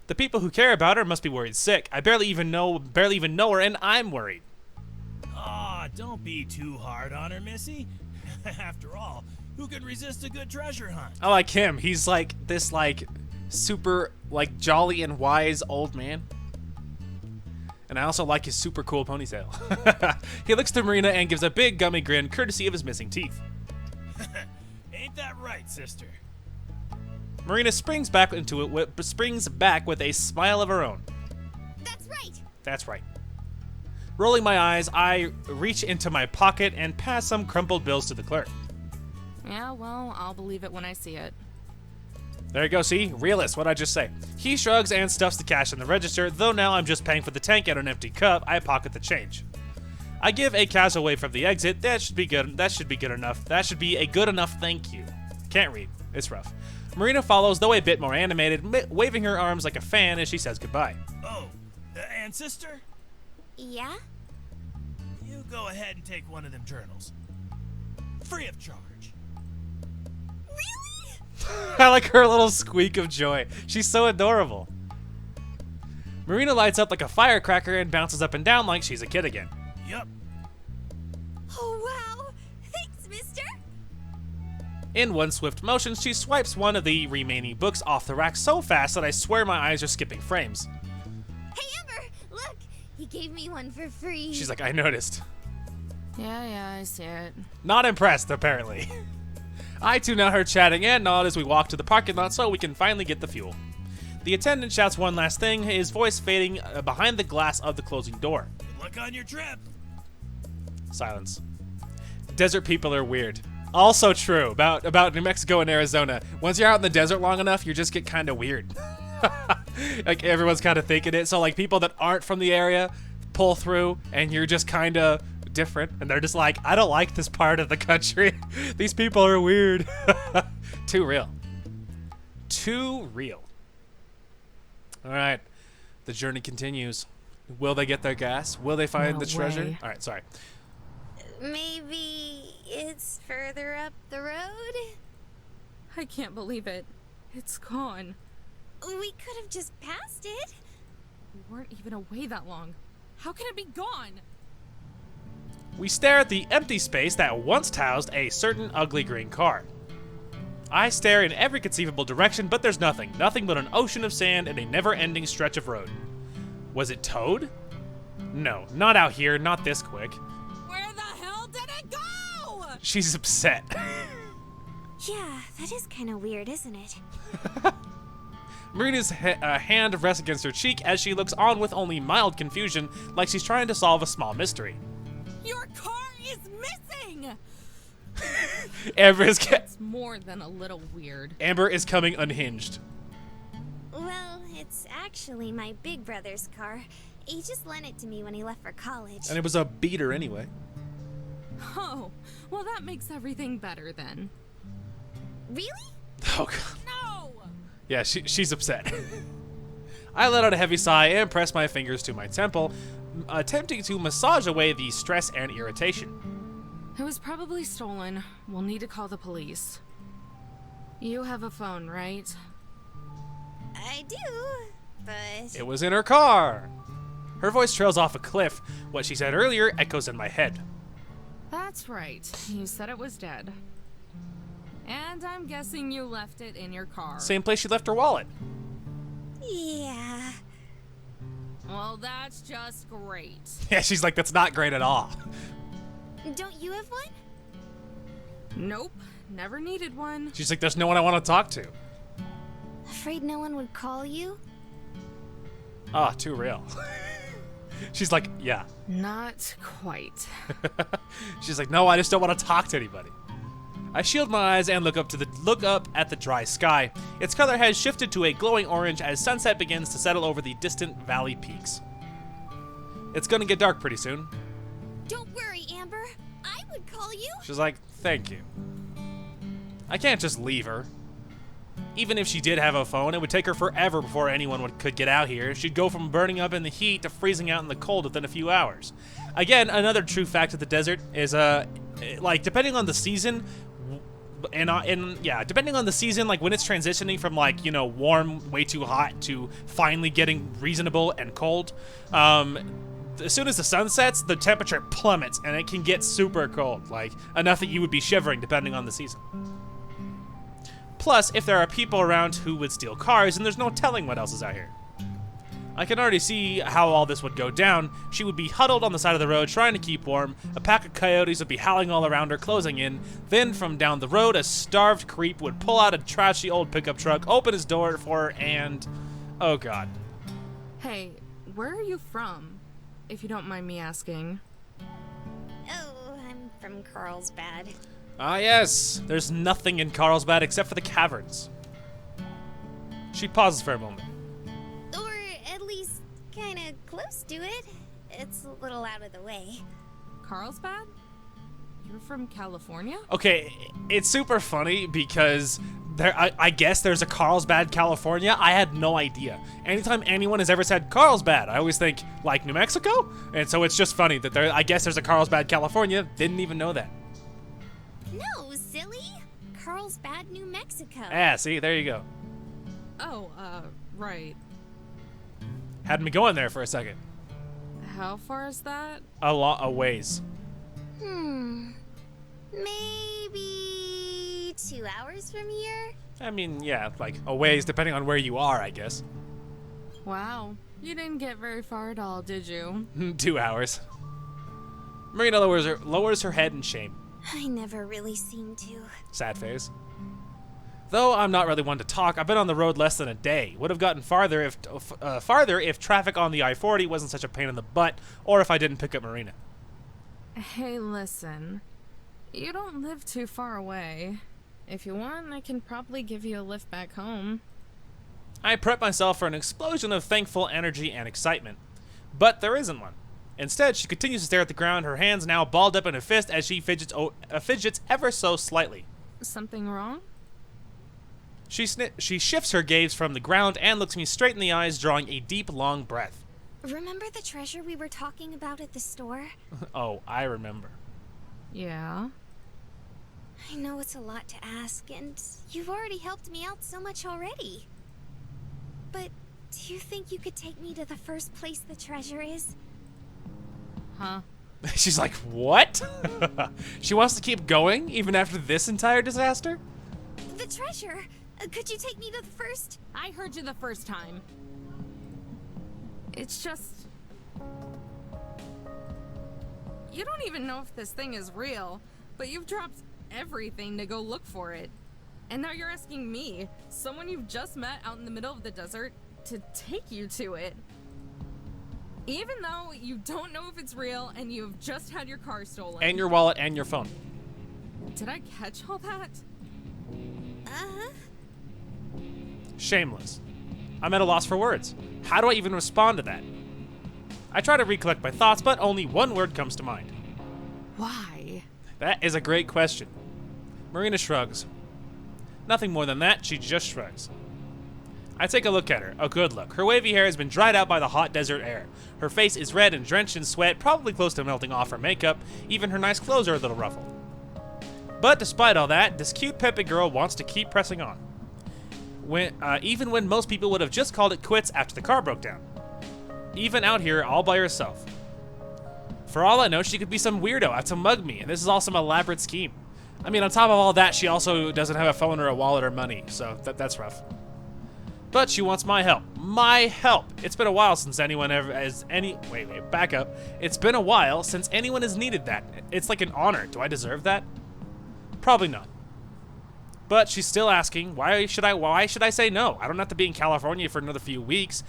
The people who care about her must be worried sick. I barely even know her, and I'm worried. Aw, don't be too hard on her, Missy. After all, who can resist a good treasure hunt? I like him. He's like this super jolly and wise old man. And I also like his super cool ponytail. He looks to Marina and gives a big gummy grin courtesy of his missing teeth. Ain't that right, sister? Marina springs back with a smile of her own. That's right. That's right. Rolling my eyes, I reach into my pocket and pass some crumpled bills to the clerk. Yeah, well, I'll believe it when I see it. There you go, see? Realist, what'd I just say? He shrugs and stuffs the cash in the register, though now I'm just paying for the tank out of an empty cup, I pocket the change. I give a casual wave from the exit. That should be good enough. That should be a good enough thank you. Can't read. It's rough. Marina follows, though a bit more animated, waving her arms like a fan as she says goodbye. Oh, and sister? Yeah? You go ahead and take one of them journals. Free of charge. Really? I like her little squeak of joy. She's so adorable. Marina lights up like a firecracker and bounces up and down like she's a kid again. Yup. Oh, wow. Thanks, mister. In one swift motion, she swipes one of the remaining books off the rack so fast that I swear my eyes are skipping frames. Hey, Amber, look. He gave me one for free. She's like, I noticed. Yeah, I see it. Not impressed, apparently. I tune out her chatting and nod as we walk to the parking lot so we can finally get the fuel. The attendant shouts one last thing, his voice fading behind the glass of the closing door. Good luck on your trip. Silence. Desert people are weird. Also true about New Mexico and Arizona. Once you're out in the desert long enough, you just get kind of weird. Like everyone's kind of thinking it. So like people that aren't from the area pull through and you're just kind of different and they're just like, I don't like this part of the country. These people are weird. Too real. Too real. All right. The journey continues. Will they get their gas? Will they find No the treasure? way. All right, sorry. Maybe it's further up the road? I can't believe it. It's gone. We could have just passed it. We weren't even away that long. How can it be gone? We stare at the empty space that once housed a certain ugly green car. I stare in every conceivable direction, but there's nothing. Nothing but an ocean of sand and a never-ending stretch of road. Was it towed? No, not out here, not this quick. Where the hell did it go? She's upset. Yeah, that is kind of weird, isn't it? Marina's hand rests against her cheek as she looks on with only mild confusion, like she's trying to solve a small mystery. Your car is missing! It's more than a little weird. Amber is coming unhinged. Well, it's actually my big brother's car. He just lent it to me when he left for college. And it was a beater anyway. Oh, well that makes everything better then. Really? Oh, God. No! Yeah, she's upset. I let out a heavy sigh and press my fingers to my temple, attempting to massage away the stress and irritation. It was probably stolen. We'll need to call the police. You have a phone, right? I do, but... It was in her car. Her voice trails off a cliff. What she said earlier echoes in my head. That's right. You said it was dead. And I'm guessing you left it in your car. Same place she left her wallet. Yeah. Well, that's just great. Yeah, she's like, that's not great at all. Don't you have one? Nope, never needed one. She's like, there's no one I want to talk to. Afraid no one would call you? Ah, too real. She's like, yeah. Not quite. She's like, no, I just don't want to talk to anybody. I shield my eyes and look up at the dry sky. Its color has shifted to a glowing orange as sunset begins to settle over the distant valley peaks. It's gonna get dark pretty soon. Don't worry, Amber. I would call you. She's like, thank you. I can't just leave her. Even if she did have a phone, it would take her forever before anyone could get out here. She'd go from burning up in the heat to freezing out in the cold within a few hours. Again, another true fact of the desert is, like, depending on the season, depending on the season, like when it's transitioning from, like, you know, warm, way too hot to finally getting reasonable and cold, as soon as the sun sets, the temperature plummets and it can get super cold, like enough that you would be shivering depending on the season. Plus, if there are people around who would steal cars, and there's no telling what else is out here. I can already see how all this would go down. She would be huddled on the side of the road trying to keep warm, a pack of coyotes would be howling all around her, closing in. Then, from down the road, a starved creep would pull out a trashy old pickup truck, open his door for her, and... oh god. Hey, where are you from? If you don't mind me asking. Oh, I'm from Carlsbad. Ah yes, there's nothing in Carlsbad except for the caverns. She pauses for a moment. Or at least kind of close to it. It's a little out of the way. Carlsbad? You're from California? Okay, it's super funny because I guess there's a Carlsbad, California. I had no idea. Anytime anyone has ever said Carlsbad, I always think, like, New Mexico? And so it's just funny that I guess there's a Carlsbad, California. Didn't even know that. No, silly. Carlsbad, New Mexico. Ah, see, there you go. Oh, right. Had me going there for a second. How far is that? A ways. Maybe 2 hours from here? I mean, yeah, like a ways depending on where you are, I guess. Wow. You didn't get very far at all, did you? 2 hours. Marina lowers her head in shame. I never really seem to. Sad face. Though I'm not really one to talk, I've been on the road less than a day. Would have gotten farther if traffic on the I-40 wasn't such a pain in the butt, or if I didn't pick up Marina. Hey, listen. You don't live too far away. If you want, I can probably give you a lift back home. I prep myself for an explosion of thankful energy and excitement. But there isn't one. Instead, she continues to stare at the ground, her hands now balled up in a fist as she fidgets ever so slightly. Something wrong? She shifts her gaze from the ground and looks me straight in the eyes, drawing a deep, long breath. Remember the treasure we were talking about at the store? Oh, I remember. Yeah? I know it's a lot to ask, and you've already helped me out so much already. But do you think you could take me to the first place the treasure is? Huh? She's like, what? She wants to keep going, even after this entire disaster? The treasure! Could you take me to the first? I heard you the first time. It's just... You don't even know if this thing is real, but you've dropped everything to go look for it. And now you're asking me, someone you've just met out in the middle of the desert, to take you to it. Even though you don't know if it's real and you've just had your car stolen. And your wallet and your phone. Did I catch all that? Uh-huh. Shameless. I'm at a loss for words. How do I even respond to that? I try to recollect my thoughts, but only one word comes to mind. Why? That is a great question. Marina shrugs. Nothing more than that, she just shrugs. I take a look at her, a good look. Her wavy hair has been dried out by the hot desert air. Her face is red and drenched in sweat, probably close to melting off her makeup. Even her nice clothes are a little ruffled. But despite all that, this cute peppy girl wants to keep pressing on. Even when most people would have just called it quits after the car broke down. Even out here all by herself. For all I know, she could be some weirdo out to mug me, and this is all some elaborate scheme. I mean, on top of all that, she also doesn't have a phone or a wallet or money, so that's rough. But she wants my help. My help! It's been a while since anyone ever has wait, back up. It's been a while since anyone has needed that. It's like an honor. Do I deserve that? Probably not. But she's still asking, why should I say no? I don't have to be in California for another few weeks.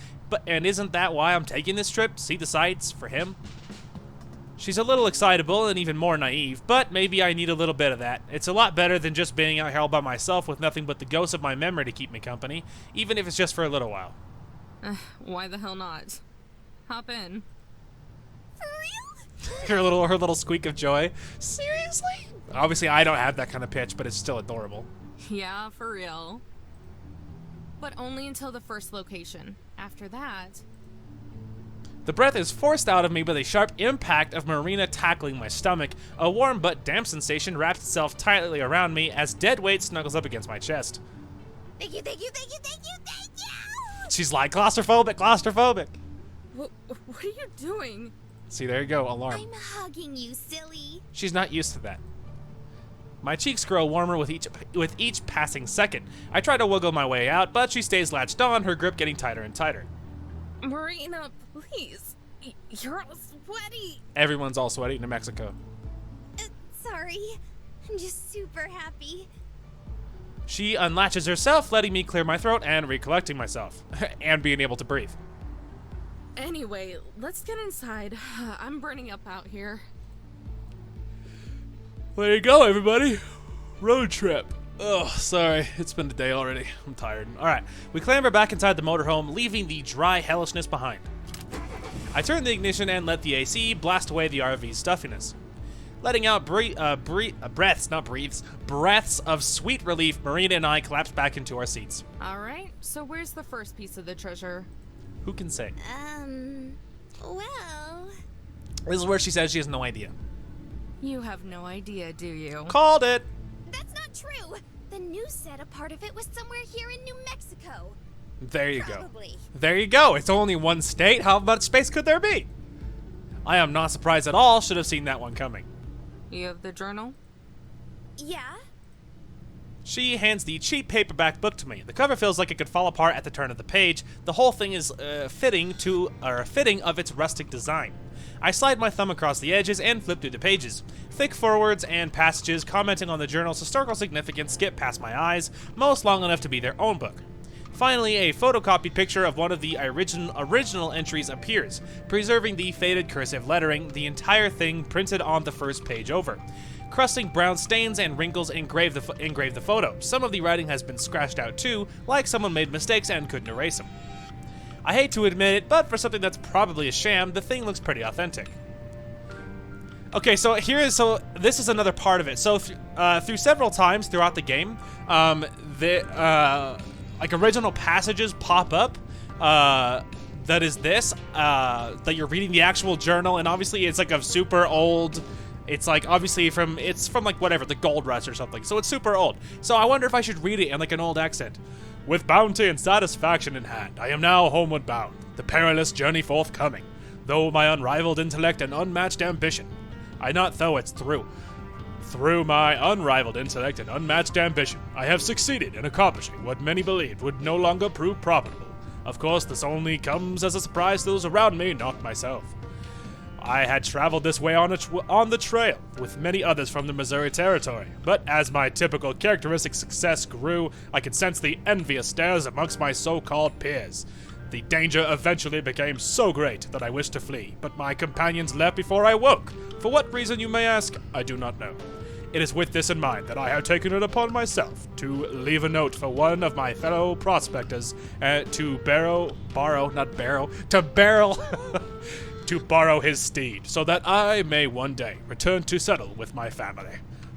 And isn't that why I'm taking this trip? See the sights for him? She's a little excitable and even more naive, but maybe I need a little bit of that. It's a lot better than just being out here all by myself with nothing but the ghosts of my memory to keep me company, even if it's just for a little while. Why the hell not? Hop in. For real? her little squeak of joy. Seriously? Obviously, I don't have that kind of pitch, but it's still adorable. Yeah, for real. But only until the first location. After that... The breath is forced out of me by the sharp impact of Marina tackling my stomach. A warm but damp sensation wraps itself tightly around me as dead weight snuggles up against my chest. Thank you, thank you, thank you, thank you, thank you! She's like, claustrophobic, claustrophobic. What are you doing? See, there you go, alarm. I'm hugging you, silly. She's not used to that. My cheeks grow warmer with each passing second. I try to wiggle my way out, but she stays latched on, her grip getting tighter and tighter. Marina, please. You're all sweaty. Everyone's all sweaty in New Mexico. Sorry. I'm just super happy. She unlatches herself, letting me clear my throat and recollecting myself. And being able to breathe. Anyway, let's get inside. I'm burning up out here. There you go, everybody. Road trip. Oh, sorry. It's been a day already. I'm tired. All right. We clamber back inside the motorhome, leaving the dry hellishness behind. I turn the ignition and let the AC blast away the RV's stuffiness. Letting out breaths of sweet relief, Marina and I collapse back into our seats. All right, so where's the first piece of the treasure? Who can say? Well... This is where she says she has no idea. You have no idea, do you? Called it! That's not true! The news said a part of it was somewhere here in New Mexico. There you Probably. go. There you go. It's only one state. How much space could there be? I am not surprised at all. Should have seen that one coming. You have the journal? Yeah? She hands the cheap paperback book to me. The cover feels like it could fall apart at the turn of the page. The whole thing is fitting of its rustic design. I slide my thumb across the edges and flip through the pages. Thick forewords and passages commenting on the journal's historical significance skip past my eyes, most long enough to be their own book. Finally, a photocopied picture of one of the original entries appears, preserving the faded cursive lettering, the entire thing printed on the first page over. Crusting brown stains and wrinkles engrave the photo. Some of the writing has been scratched out too, like someone made mistakes and couldn't erase them. I hate to admit it, but for something that's probably a sham, the thing looks pretty authentic. Okay, so this is another part of it. So through several times throughout the game, like original passages pop up. That is this. That you're reading the actual journal, and obviously it's like a super old. It's like obviously from like whatever, the Gold Rush or something. So it's super old. So I wonder if I should read it in like an old accent. With bounty and satisfaction in hand, I am now homeward bound, the perilous journey forthcoming. Though my unrivaled intellect and unmatched ambition, I not though it's through. Through my unrivaled intellect and unmatched ambition, I have succeeded in accomplishing what many believed would no longer prove profitable. Of course, this only comes as a surprise to those around me, not myself. I had traveled this way on the trail with many others from the Missouri Territory, but as my typical characteristic success grew, I could sense the envious stares amongst my so-called peers. The danger eventually became so great that I wished to flee, but my companions left before I woke. For what reason, you may ask, I do not know. It is with this in mind that I have taken it upon myself to leave a note for one of my fellow prospectors to borrow his steed, so that I may one day return to settle with my family.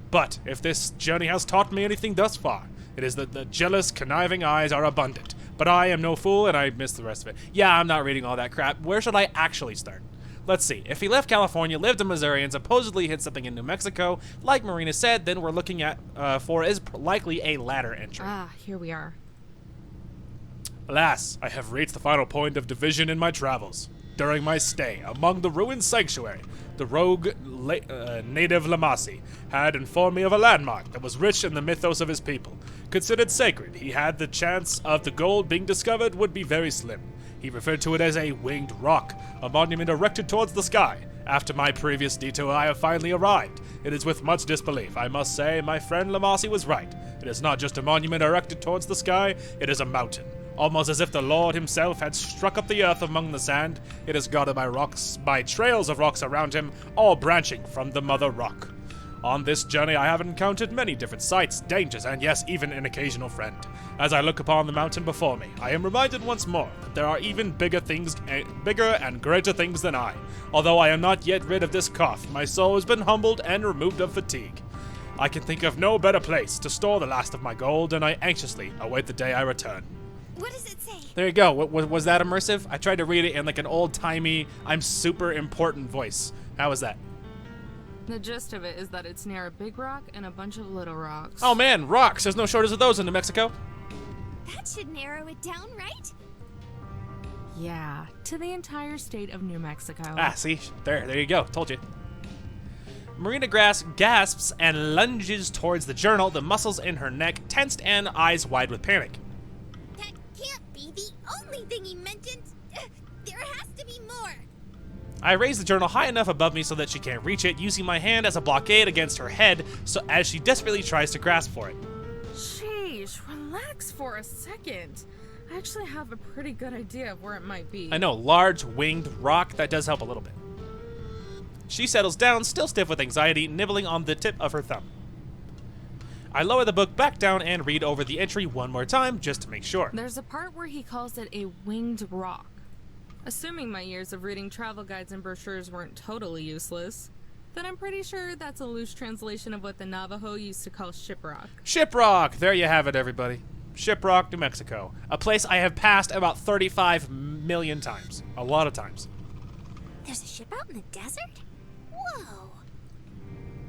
But if this journey has taught me anything thus far, it is that the jealous, conniving eyes are abundant. But I am no fool, and I missed the rest of it. Yeah, I'm not reading all that crap. Where should I actually start? Let's see. If he left California, lived in Missouri, and supposedly hid something in New Mexico, like Marina said, then we're looking at for is likely a ladder entry. Ah, here we are. Alas, I have reached the final point of division in my travels. During my stay among the ruined sanctuary, the rogue native Lamasi had informed me of a landmark that was rich in the mythos of his people. Considered sacred, he had the chance of the gold being discovered would be very slim. He referred to it as a winged rock, a monument erected towards the sky. After my previous detour, I have finally arrived. It is with much disbelief, I must say, my friend Lamasi was right. It is not just a monument erected towards the sky, it is a mountain. almost as if the Lord himself had struck up the earth among the sand. It is guarded by rocks, by trails of rocks around him, all branching from the mother rock. On this journey I have encountered many different sights, dangers, and yes, even an occasional friend. As I look upon the mountain before me, I am reminded once more that there are even bigger and greater things than I. Although I am not yet rid of this cough, my soul has been humbled and removed of fatigue. I can think of no better place to store the last of my gold, and I anxiously await the day I return. What does it say? There you go. Was that immersive? I tried to read it in like an old-timey, I'm super important voice. How was that? The gist of it is that it's near a big rock and a bunch of little rocks. Oh man, rocks. There's no shortage of those in New Mexico. That should narrow it down, right? Yeah, to the entire state of New Mexico. Ah, see? There you go. Told you. Marina Grass gasps and lunges towards the journal, the muscles in her neck tensed and eyes wide with panic. That can't be the only thing he mentioned. There has to be more. I raise the journal high enough above me so that she can't reach it, using my hand as a blockade against her head so as she desperately tries to grasp for it. Sheesh, relax for a second. I actually have a pretty good idea of where it might be. I know, large winged rock, that does help a little bit. She settles down, still stiff with anxiety, nibbling on the tip of her thumb. I lower the book back down and read over the entry one more time, just to make sure. There's a part where he calls it a winged rock. Assuming my years of reading travel guides and brochures weren't totally useless, then I'm pretty sure that's a loose translation of what the Navajo used to call shiprock. Shiprock! There you have it, everybody. Shiprock, New Mexico. A place I have passed about 35 million times. A lot of times. There's a ship out in the desert? Whoa.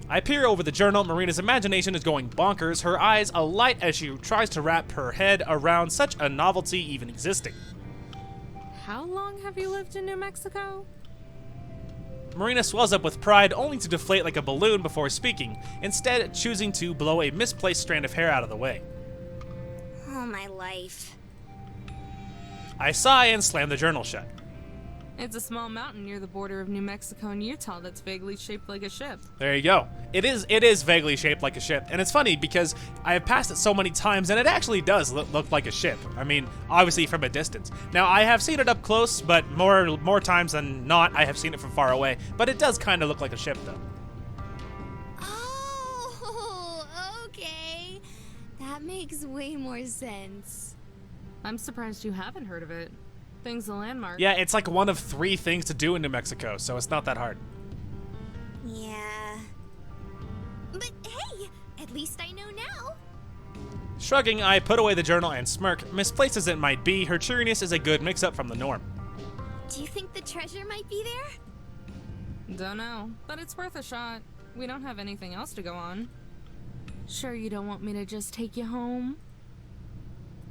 I peer over the journal. Marina's imagination is going bonkers, her eyes alight as she tries to wrap her head around such a novelty even existing. How long have you lived in New Mexico? Marina swells up with pride, only to deflate like a balloon before speaking, instead choosing to blow a misplaced strand of hair out of the way. All my life. I sigh and slam the journal shut. It's a small mountain near the border of New Mexico and Utah that's vaguely shaped like a ship. There you go. It is vaguely shaped like a ship, and it's funny because I have passed it so many times, and it actually does look like a ship. I mean, obviously from a distance. Now, I have seen it up close, but more times than not, I have seen it from far away. But it does kind of look like a ship, though. Oh, okay. That makes way more sense. I'm surprised you haven't heard of it. Thing's a landmark. Yeah, it's like one of 3 things to do in New Mexico, so it's not that hard. Yeah. But hey, at least I know now. Shrugging, I put away the journal and smirk. Misplaced as it might be, her cheeriness is a good mix-up from the norm. Do you think the treasure might be there? Don't know, but it's worth a shot. We don't have anything else to go on. Sure you don't want me to just take you home?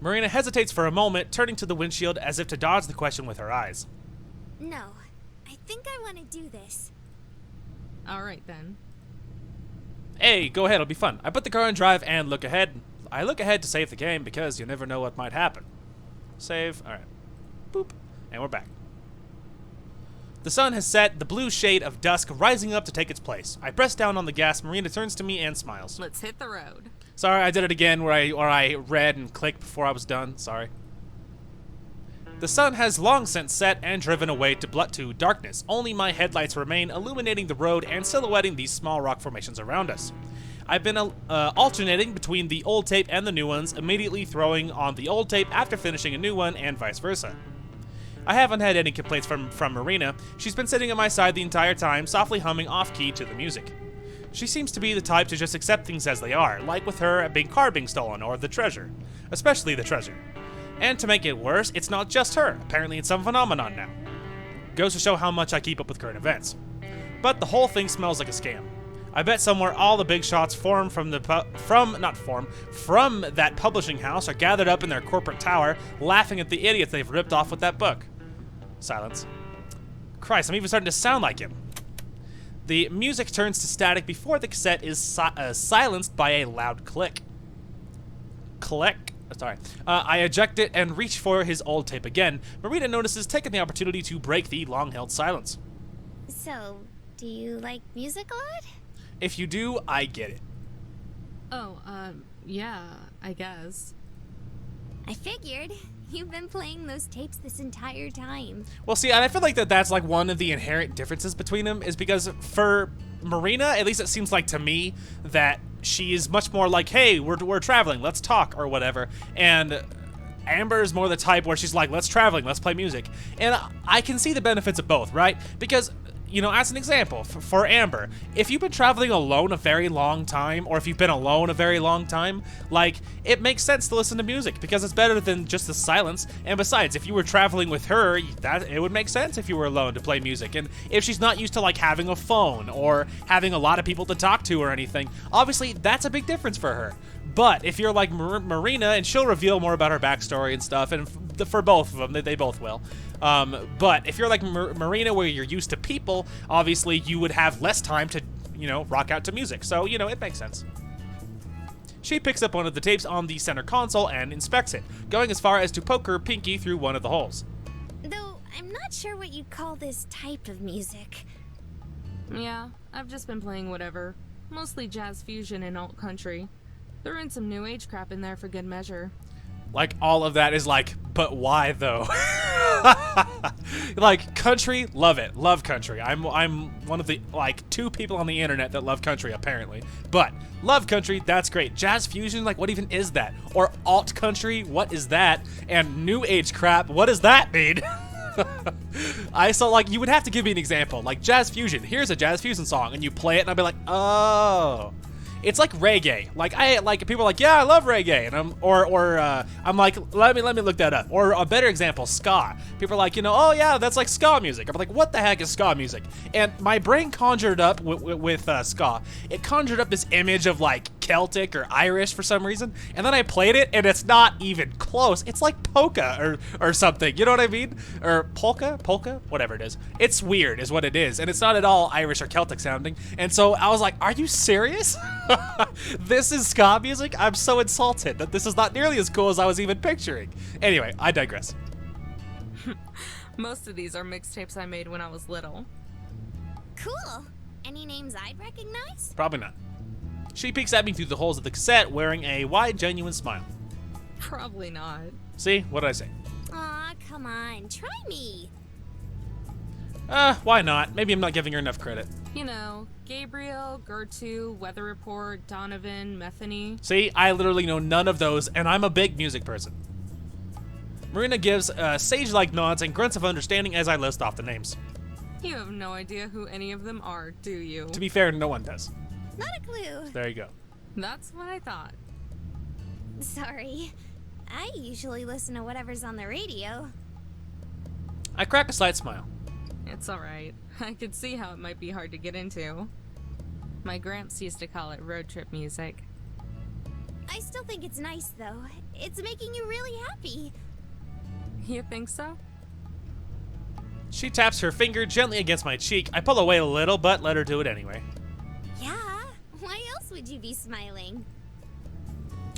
Marina hesitates for a moment, turning to the windshield as if to dodge the question with her eyes. No. I think I want to do this. Alright then. Hey, go ahead, it'll be fun. I put the car in drive and look ahead. I look ahead to save the game because you never know what might happen. Save, alright. Boop, and we're back. The sun has set, the blue shade of dusk rising up to take its place. I press down on the gas. Marina turns to me and smiles. Let's hit the road. Sorry, I did it again where I read and clicked before I was done. Sorry. The sun has long since set and driven away to darkness. Only my headlights remain, illuminating the road and silhouetting these small rock formations around us. I've been alternating between the old tape and the new ones, immediately throwing on the old tape after finishing a new one, and vice versa. I haven't had any complaints from Marina. She's been sitting at my side the entire time, softly humming off-key to the music. She seems to be the type to just accept things as they are, like with her a big car being stolen, or the treasure. Especially the treasure. And to make it worse, it's not just her. Apparently it's some phenomenon now. Goes to show how much I keep up with current events. But the whole thing smells like a scam. I bet somewhere all the big shots from that publishing house are gathered up in their corporate tower, laughing at the idiots they've ripped off with that book. Silence. Christ, I'm even starting to sound like him. The music turns to static before the cassette is silenced by a loud click. Click? Sorry. I eject it and reach for his old tape again. Marina notices, taking the opportunity to break the long-held silence. So, do you like music a lot? If you do, I get it. Oh, yeah, I guess. I figured. You've been playing those tapes this entire time. Well, see, and I feel like that's like one of the inherent differences between them is because for Marina, at least it seems like to me that she is much more like, hey, we're traveling, let's talk or whatever. And Amber is more the type where she's like, let's traveling, let's play music. And I can see the benefits of both, right? Because, you know, as an example, for Amber, if you've been traveling alone a very long time, or if you've been alone a very long time, like, it makes sense to listen to music because it's better than just the silence. And besides, if you were traveling with her, it would make sense if you were alone to play music. And if she's not used to, like, having a phone or having a lot of people to talk to or anything, obviously that's a big difference for her. But if you're like Marina, and she'll reveal more about her backstory and stuff, and for both of them, they both will. But if you're like Marina, where you're used to people, obviously you would have less time to, you know, rock out to music. So, you know, it makes sense. She picks up one of the tapes on the center console and inspects it, going as far as to poke her pinky through one of the holes. Though, I'm not sure what you'd call this type of music. Yeah, I've just been playing whatever. Mostly jazz fusion and alt country. Throw in some new age crap in there for good measure. Like, all of that is like, but why though? Like, country, love it. Love country. I'm one of the, like, 2 people on the internet that love country, apparently. But, love country, that's great. Jazz fusion, like, what even is that? Or alt country, what is that? And new age crap, what does that mean? You would have to give me an example. Like, jazz fusion, here's a jazz fusion song, and you play it, and I'll be like, oh. It's like reggae. Like people are like, yeah, I love reggae, and I'm like, let me look that up. Or a better example, ska. People are like, you know, oh yeah, that's like ska music. I'm like, what the heck is ska music? And my brain conjured up with ska. It conjured up this image of like Celtic or Irish for some reason, and then I played it, and it's not even close. It's like polka or something. You know what I mean? Or polka, whatever it is. It's weird, is what it is, and it's not at all Irish or Celtic sounding. And so I was like, are you serious? This is ska music? I'm so insulted that this is not nearly as cool as I was even picturing. Anyway, I digress. Most of these are mixtapes I made when I was little. Cool. Any names I'd recognize? Probably not. She peeks at me through the holes of the cassette wearing a wide, genuine smile. Probably not. See? What did I say? Aw, come on. Try me. Why not? Maybe I'm not giving her enough credit. You know, Gabriel, Gertu, Weather Report, Donovan, Methany. See, I literally know none of those, and I'm a big music person. Marina gives sage-like nods and grunts of understanding as I list off the names. You have no idea who any of them are, do you? To be fair, no one does. Not a clue. There you go. That's what I thought. Sorry. I usually listen to whatever's on the radio. I crack a slight smile. It's alright. I could see how it might be hard to get into. My gramps used to call it road trip music. I still think it's nice, though. It's making you really happy. You think so? She taps her finger gently against my cheek. I pull away a little, but let her do it anyway. Yeah? Why else would you be smiling?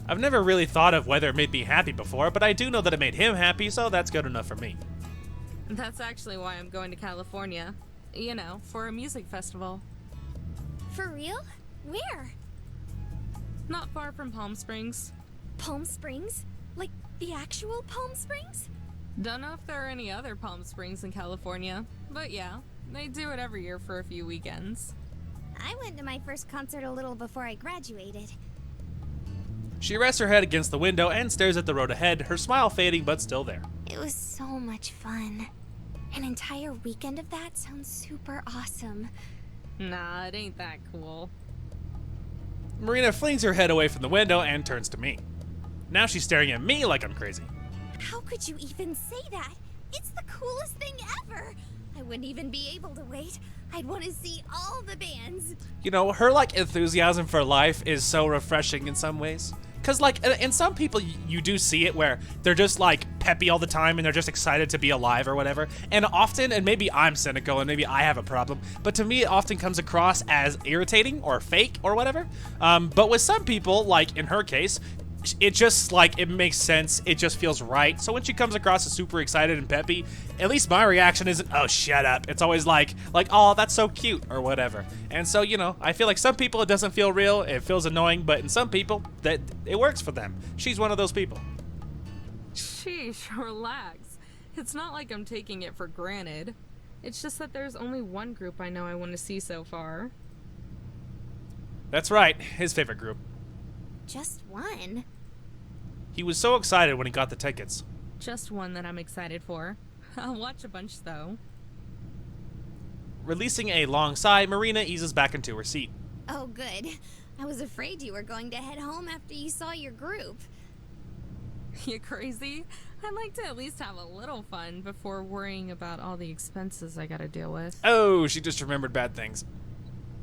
I've never really thought of whether it made me happy before, but I do know that it made him happy, so that's good enough for me. That's actually why I'm going to California. You know, for a music festival. For real? Where? Not far from Palm Springs. Palm Springs? Like the actual Palm Springs? Don't know if there are any other Palm Springs in California, but yeah, they do it every year for a few weekends. I went to my first concert a little before I graduated. She rests her head against the window and stares at the road ahead, her smile fading but still there. It was so much fun. An entire weekend of that sounds super awesome. Nah, it ain't that cool. Marina flings her head away from the window and turns to me. Now she's staring at me like I'm crazy. How could you even say that? It's the coolest thing ever! I wouldn't even be able to wait. I'd want to see all the bands. You know, her, like, enthusiasm for life is so refreshing in some ways. Because, like, in some people, you do see it where they're just, like, peppy all the time and they're just excited to be alive or whatever. And often, and maybe I'm cynical and maybe I have a problem, but to me it often comes across as irritating or fake or whatever. But with some people, like in her case, it just, like, it makes sense. It just feels right. So when she comes across as super excited and peppy, at least my reaction isn't, oh, shut up. It's always like, oh, that's so cute or whatever. And so, you know, I feel like some people it doesn't feel real. It feels annoying. But in some people, that it works for them. She's one of those people. Sheesh, relax. It's not like I'm taking it for granted. It's just that there's only one group I know I want to see so far. That's right, his favorite group. Just one? He was so excited when he got the tickets. Just one that I'm excited for. I'll watch a bunch, though. Releasing a long sigh, Marina eases back into her seat. Oh, good. I was afraid you were going to head home after you saw your group. You crazy? I'd like to at least have a little fun before worrying about all the expenses I gotta deal with. Oh, she just remembered bad things.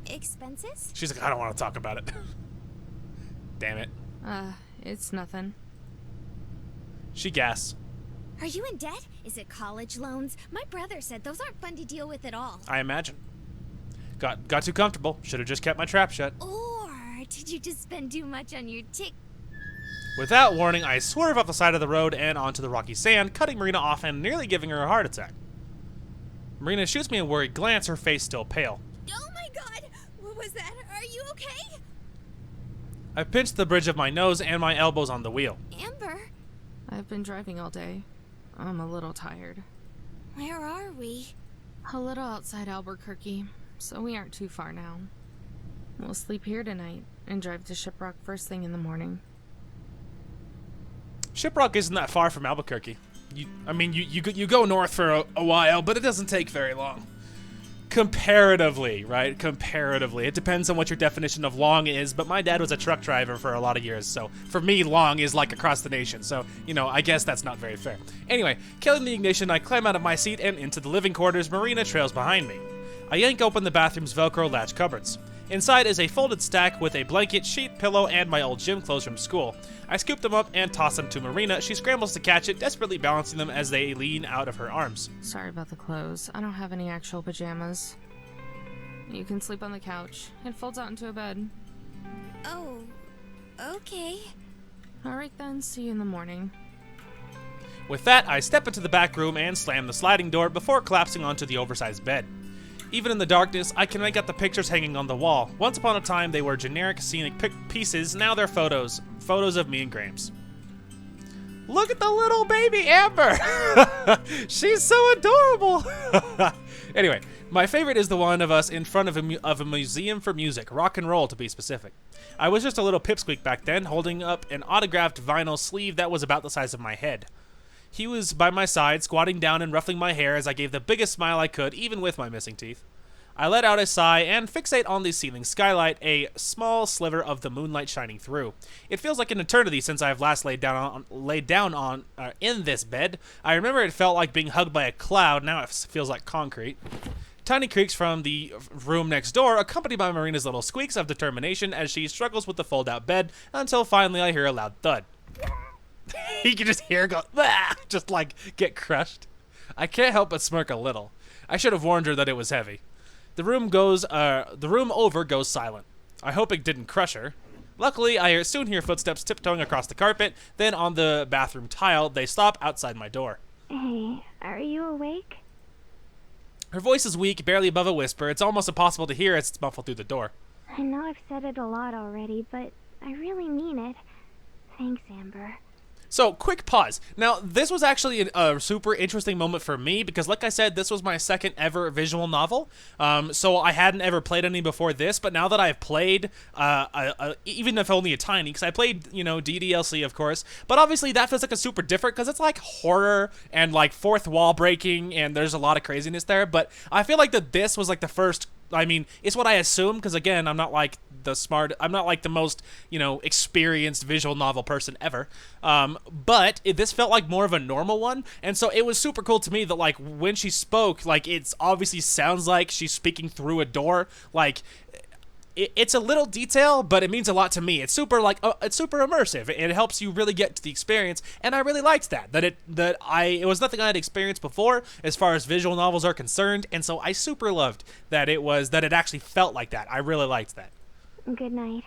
Expenses? She's like, I don't want to talk about it. Damn it. It's nothing. She gasps. Are you in debt? Is it college loans? My brother said those aren't fun to deal with at all. I imagine. Got too comfortable. Should have just kept my trap shut. Or did you just spend too much on your tick? Without warning, I swerve off the side of the road and onto the rocky sand, cutting Marina off and nearly giving her a heart attack. Marina shoots me a worried glance, her face still pale. Oh my god! What was that? Are you okay? I pinched the bridge of my nose and my elbows on the wheel. Amber, I've been driving all day. I'm a little tired. where are we? A little outside Albuquerque, so we aren't too far now. We'll sleep here tonight and drive to Shiprock first thing in the morning. Shiprock isn't that far from Albuquerque. You go north for a while, but it doesn't take very long. Comparatively, right? Comparatively. It depends on what your definition of long is, but my dad was a truck driver for a lot of years, so for me, long is like across the nation, so, I guess that's not very fair. Anyway, killing the ignition, I climb out of my seat and into the living quarters. Marina trails behind me. I yank open the bathroom's Velcro latch cupboards. Inside is a folded stack with a blanket, sheet, pillow, and my old gym clothes from school. I scoop them up and toss them to Marina. She scrambles to catch it, desperately balancing them as they lean out of her arms. Sorry about the clothes. I don't have any actual pajamas. You can sleep on the couch. It folds out into a bed. Oh, okay. Alright then, see you in the morning. With that, I step into the back room and slam the sliding door before collapsing onto the oversized bed. Even in the darkness, I can make out the pictures hanging on the wall. Once upon a time, they were generic scenic pieces. Now they're photos. Photos of me and Gramps. Look at the little baby Amber! She's so adorable! Anyway, my favorite is the one of us in front of a museum for music, rock and roll to be specific. I was just a little pipsqueak back then, holding up an autographed vinyl sleeve that was about the size of my head. He was by my side, squatting down and ruffling my hair as I gave the biggest smile I could, even with my missing teeth. I let out a sigh and fixate on the ceiling skylight, a small sliver of the moonlight shining through. It feels like an eternity since I have last laid down in this bed. I remember it felt like being hugged by a cloud. Now it feels like concrete. Tiny creaks from the room next door, accompanied by Marina's little squeaks of determination as she struggles with the fold-out bed, until finally I hear a loud thud. You can just hear her go, "Ah!" Just like get crushed. I can't help but smirk a little. I should have warned her that it was heavy. The room over goes silent. I hope it didn't crush her. Luckily, I soon hear footsteps tiptoeing across the carpet. Then on the bathroom tile, they stop outside my door. Hey, are you awake? Her voice is weak, barely above a whisper. It's almost impossible to hear as it's muffled through the door. I know I've said it a lot already, but I really mean it. Thanks, Amber. So, quick pause. Now, this was actually a super interesting moment for me because, like I said, this was my second ever visual novel. So I hadn't ever played any before this, but now that I've played, even if only a tiny, because I played, DDLC, of course, but obviously that feels like a super different because it's like horror and like fourth wall breaking, and there's a lot of craziness there. But I feel like that this was like the first. I mean, it's what I assume because again, I'm not like the most, experienced visual novel person ever. But this felt like more of a normal one. And so it was super cool to me that like when she spoke, like it's obviously sounds like she's speaking through a door. Like it's a little detail, but it means a lot to me. It's super it's super immersive. It helps you really get to the experience. And I really liked that it was nothing I had experienced before as far as visual novels are concerned. And so I super loved that it actually felt like that. I really liked that. Good night.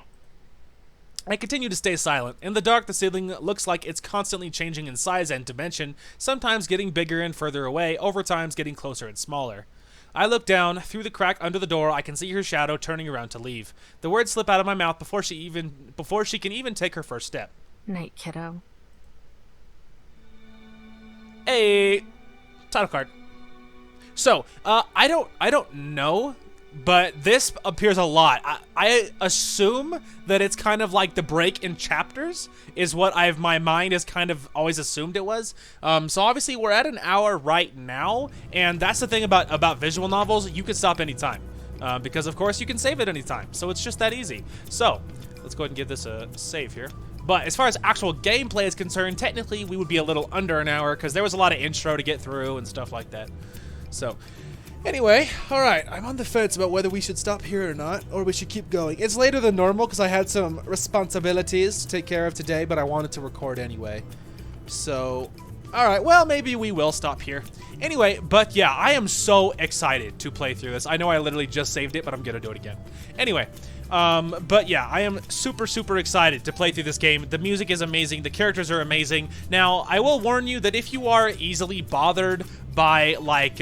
I continue to stay silent. In the dark, the ceiling looks like it's constantly changing in size and dimension, sometimes getting bigger and further away, over times getting closer and smaller. I look down. Through the crack under the door, I can see her shadow turning around to leave. The words slip out of my mouth before she can even take her first step. Night, kiddo. A title card. So, I don't know, but this appears a lot. I assume that it's kind of like the break in chapters is what my mind has kind of always assumed it was. So obviously we're at an hour right now, and that's the thing about visual novels. You can stop anytime, because of course you can save it anytime. So it's just that easy. So let's go ahead and give this a save here. But as far as actual gameplay is concerned, technically we would be a little under an hour because there was a lot of intro to get through and stuff like that. So, anyway, alright, I'm on the fence about whether we should stop here or not, or we should keep going. It's later than normal because I had some responsibilities to take care of today, but I wanted to record anyway. So, alright, well, maybe we will stop here. Anyway, but yeah, I am so excited to play through this. I know I literally just saved it, but I'm gonna do it again. Anyway, but yeah, I am super, super excited to play through this game. The music is amazing. The characters are amazing. Now, I will warn you that if you are easily bothered by like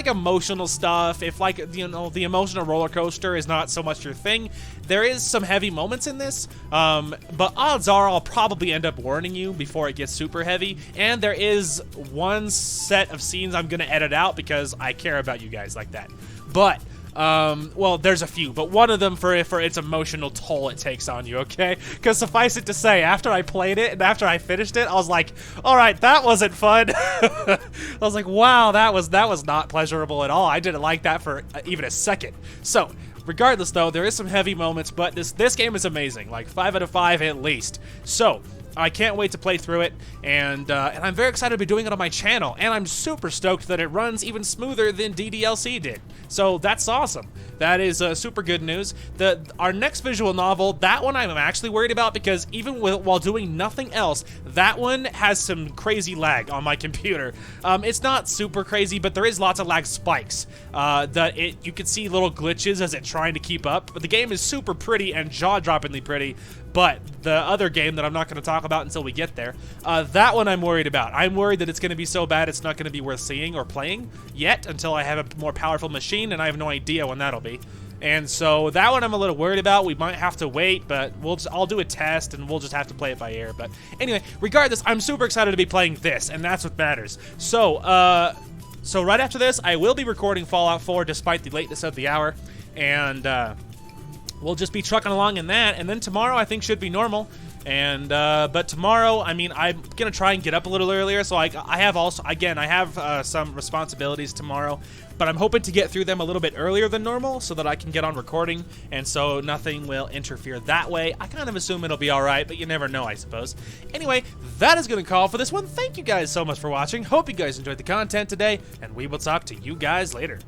emotional stuff, if the emotional roller coaster is not so much your thing, there is some heavy moments in this, but odds are I'll probably end up warning you before it gets super heavy, and there is one set of scenes I'm gonna edit out because I care about you guys like that. But well, there's a few, but one of them for its emotional toll it takes on you, okay? Because suffice it to say, after I played it and after I finished it, I was like, all right, that wasn't fun. I was like, wow, that was not pleasurable at all. I didn't like that for even a second. So, regardless though, there is some heavy moments, but this game is amazing, like 5 out of 5 at least. So, I can't wait to play through it, and I'm very excited to be doing it on my channel, and I'm super stoked that it runs even smoother than DDLC did. So that's awesome. That is super good news. Our next visual novel, that one I'm actually worried about because even while doing nothing else, that one has some crazy lag on my computer. It's not super crazy, but there is lots of lag spikes. You can see little glitches as it's trying to keep up, but the game is super pretty and jaw-droppingly pretty. But the other game that I'm not going to talk about until we get there, that one I'm worried about. I'm worried that it's going to be so bad it's not going to be worth seeing or playing yet until I have a more powerful machine, and I have no idea when that'll be. And so that one I'm a little worried about. We might have to wait, but I'll do a test, and we'll just have to play it by ear. But anyway, regardless, I'm super excited to be playing this, and that's what matters. So right after this, I will be recording Fallout 4 despite the lateness of the hour, and we'll just be trucking along in that, and then tomorrow I think should be normal. And but tomorrow, I mean, I'm gonna try and get up a little earlier, so I have some responsibilities tomorrow, but I'm hoping to get through them a little bit earlier than normal so that I can get on recording, and so nothing will interfere that way. I kind of assume it'll be all right, but you never know, I suppose. Anyway, that is gonna call for this one. Thank you guys so much for watching. Hope you guys enjoyed the content today, and we will talk to you guys later.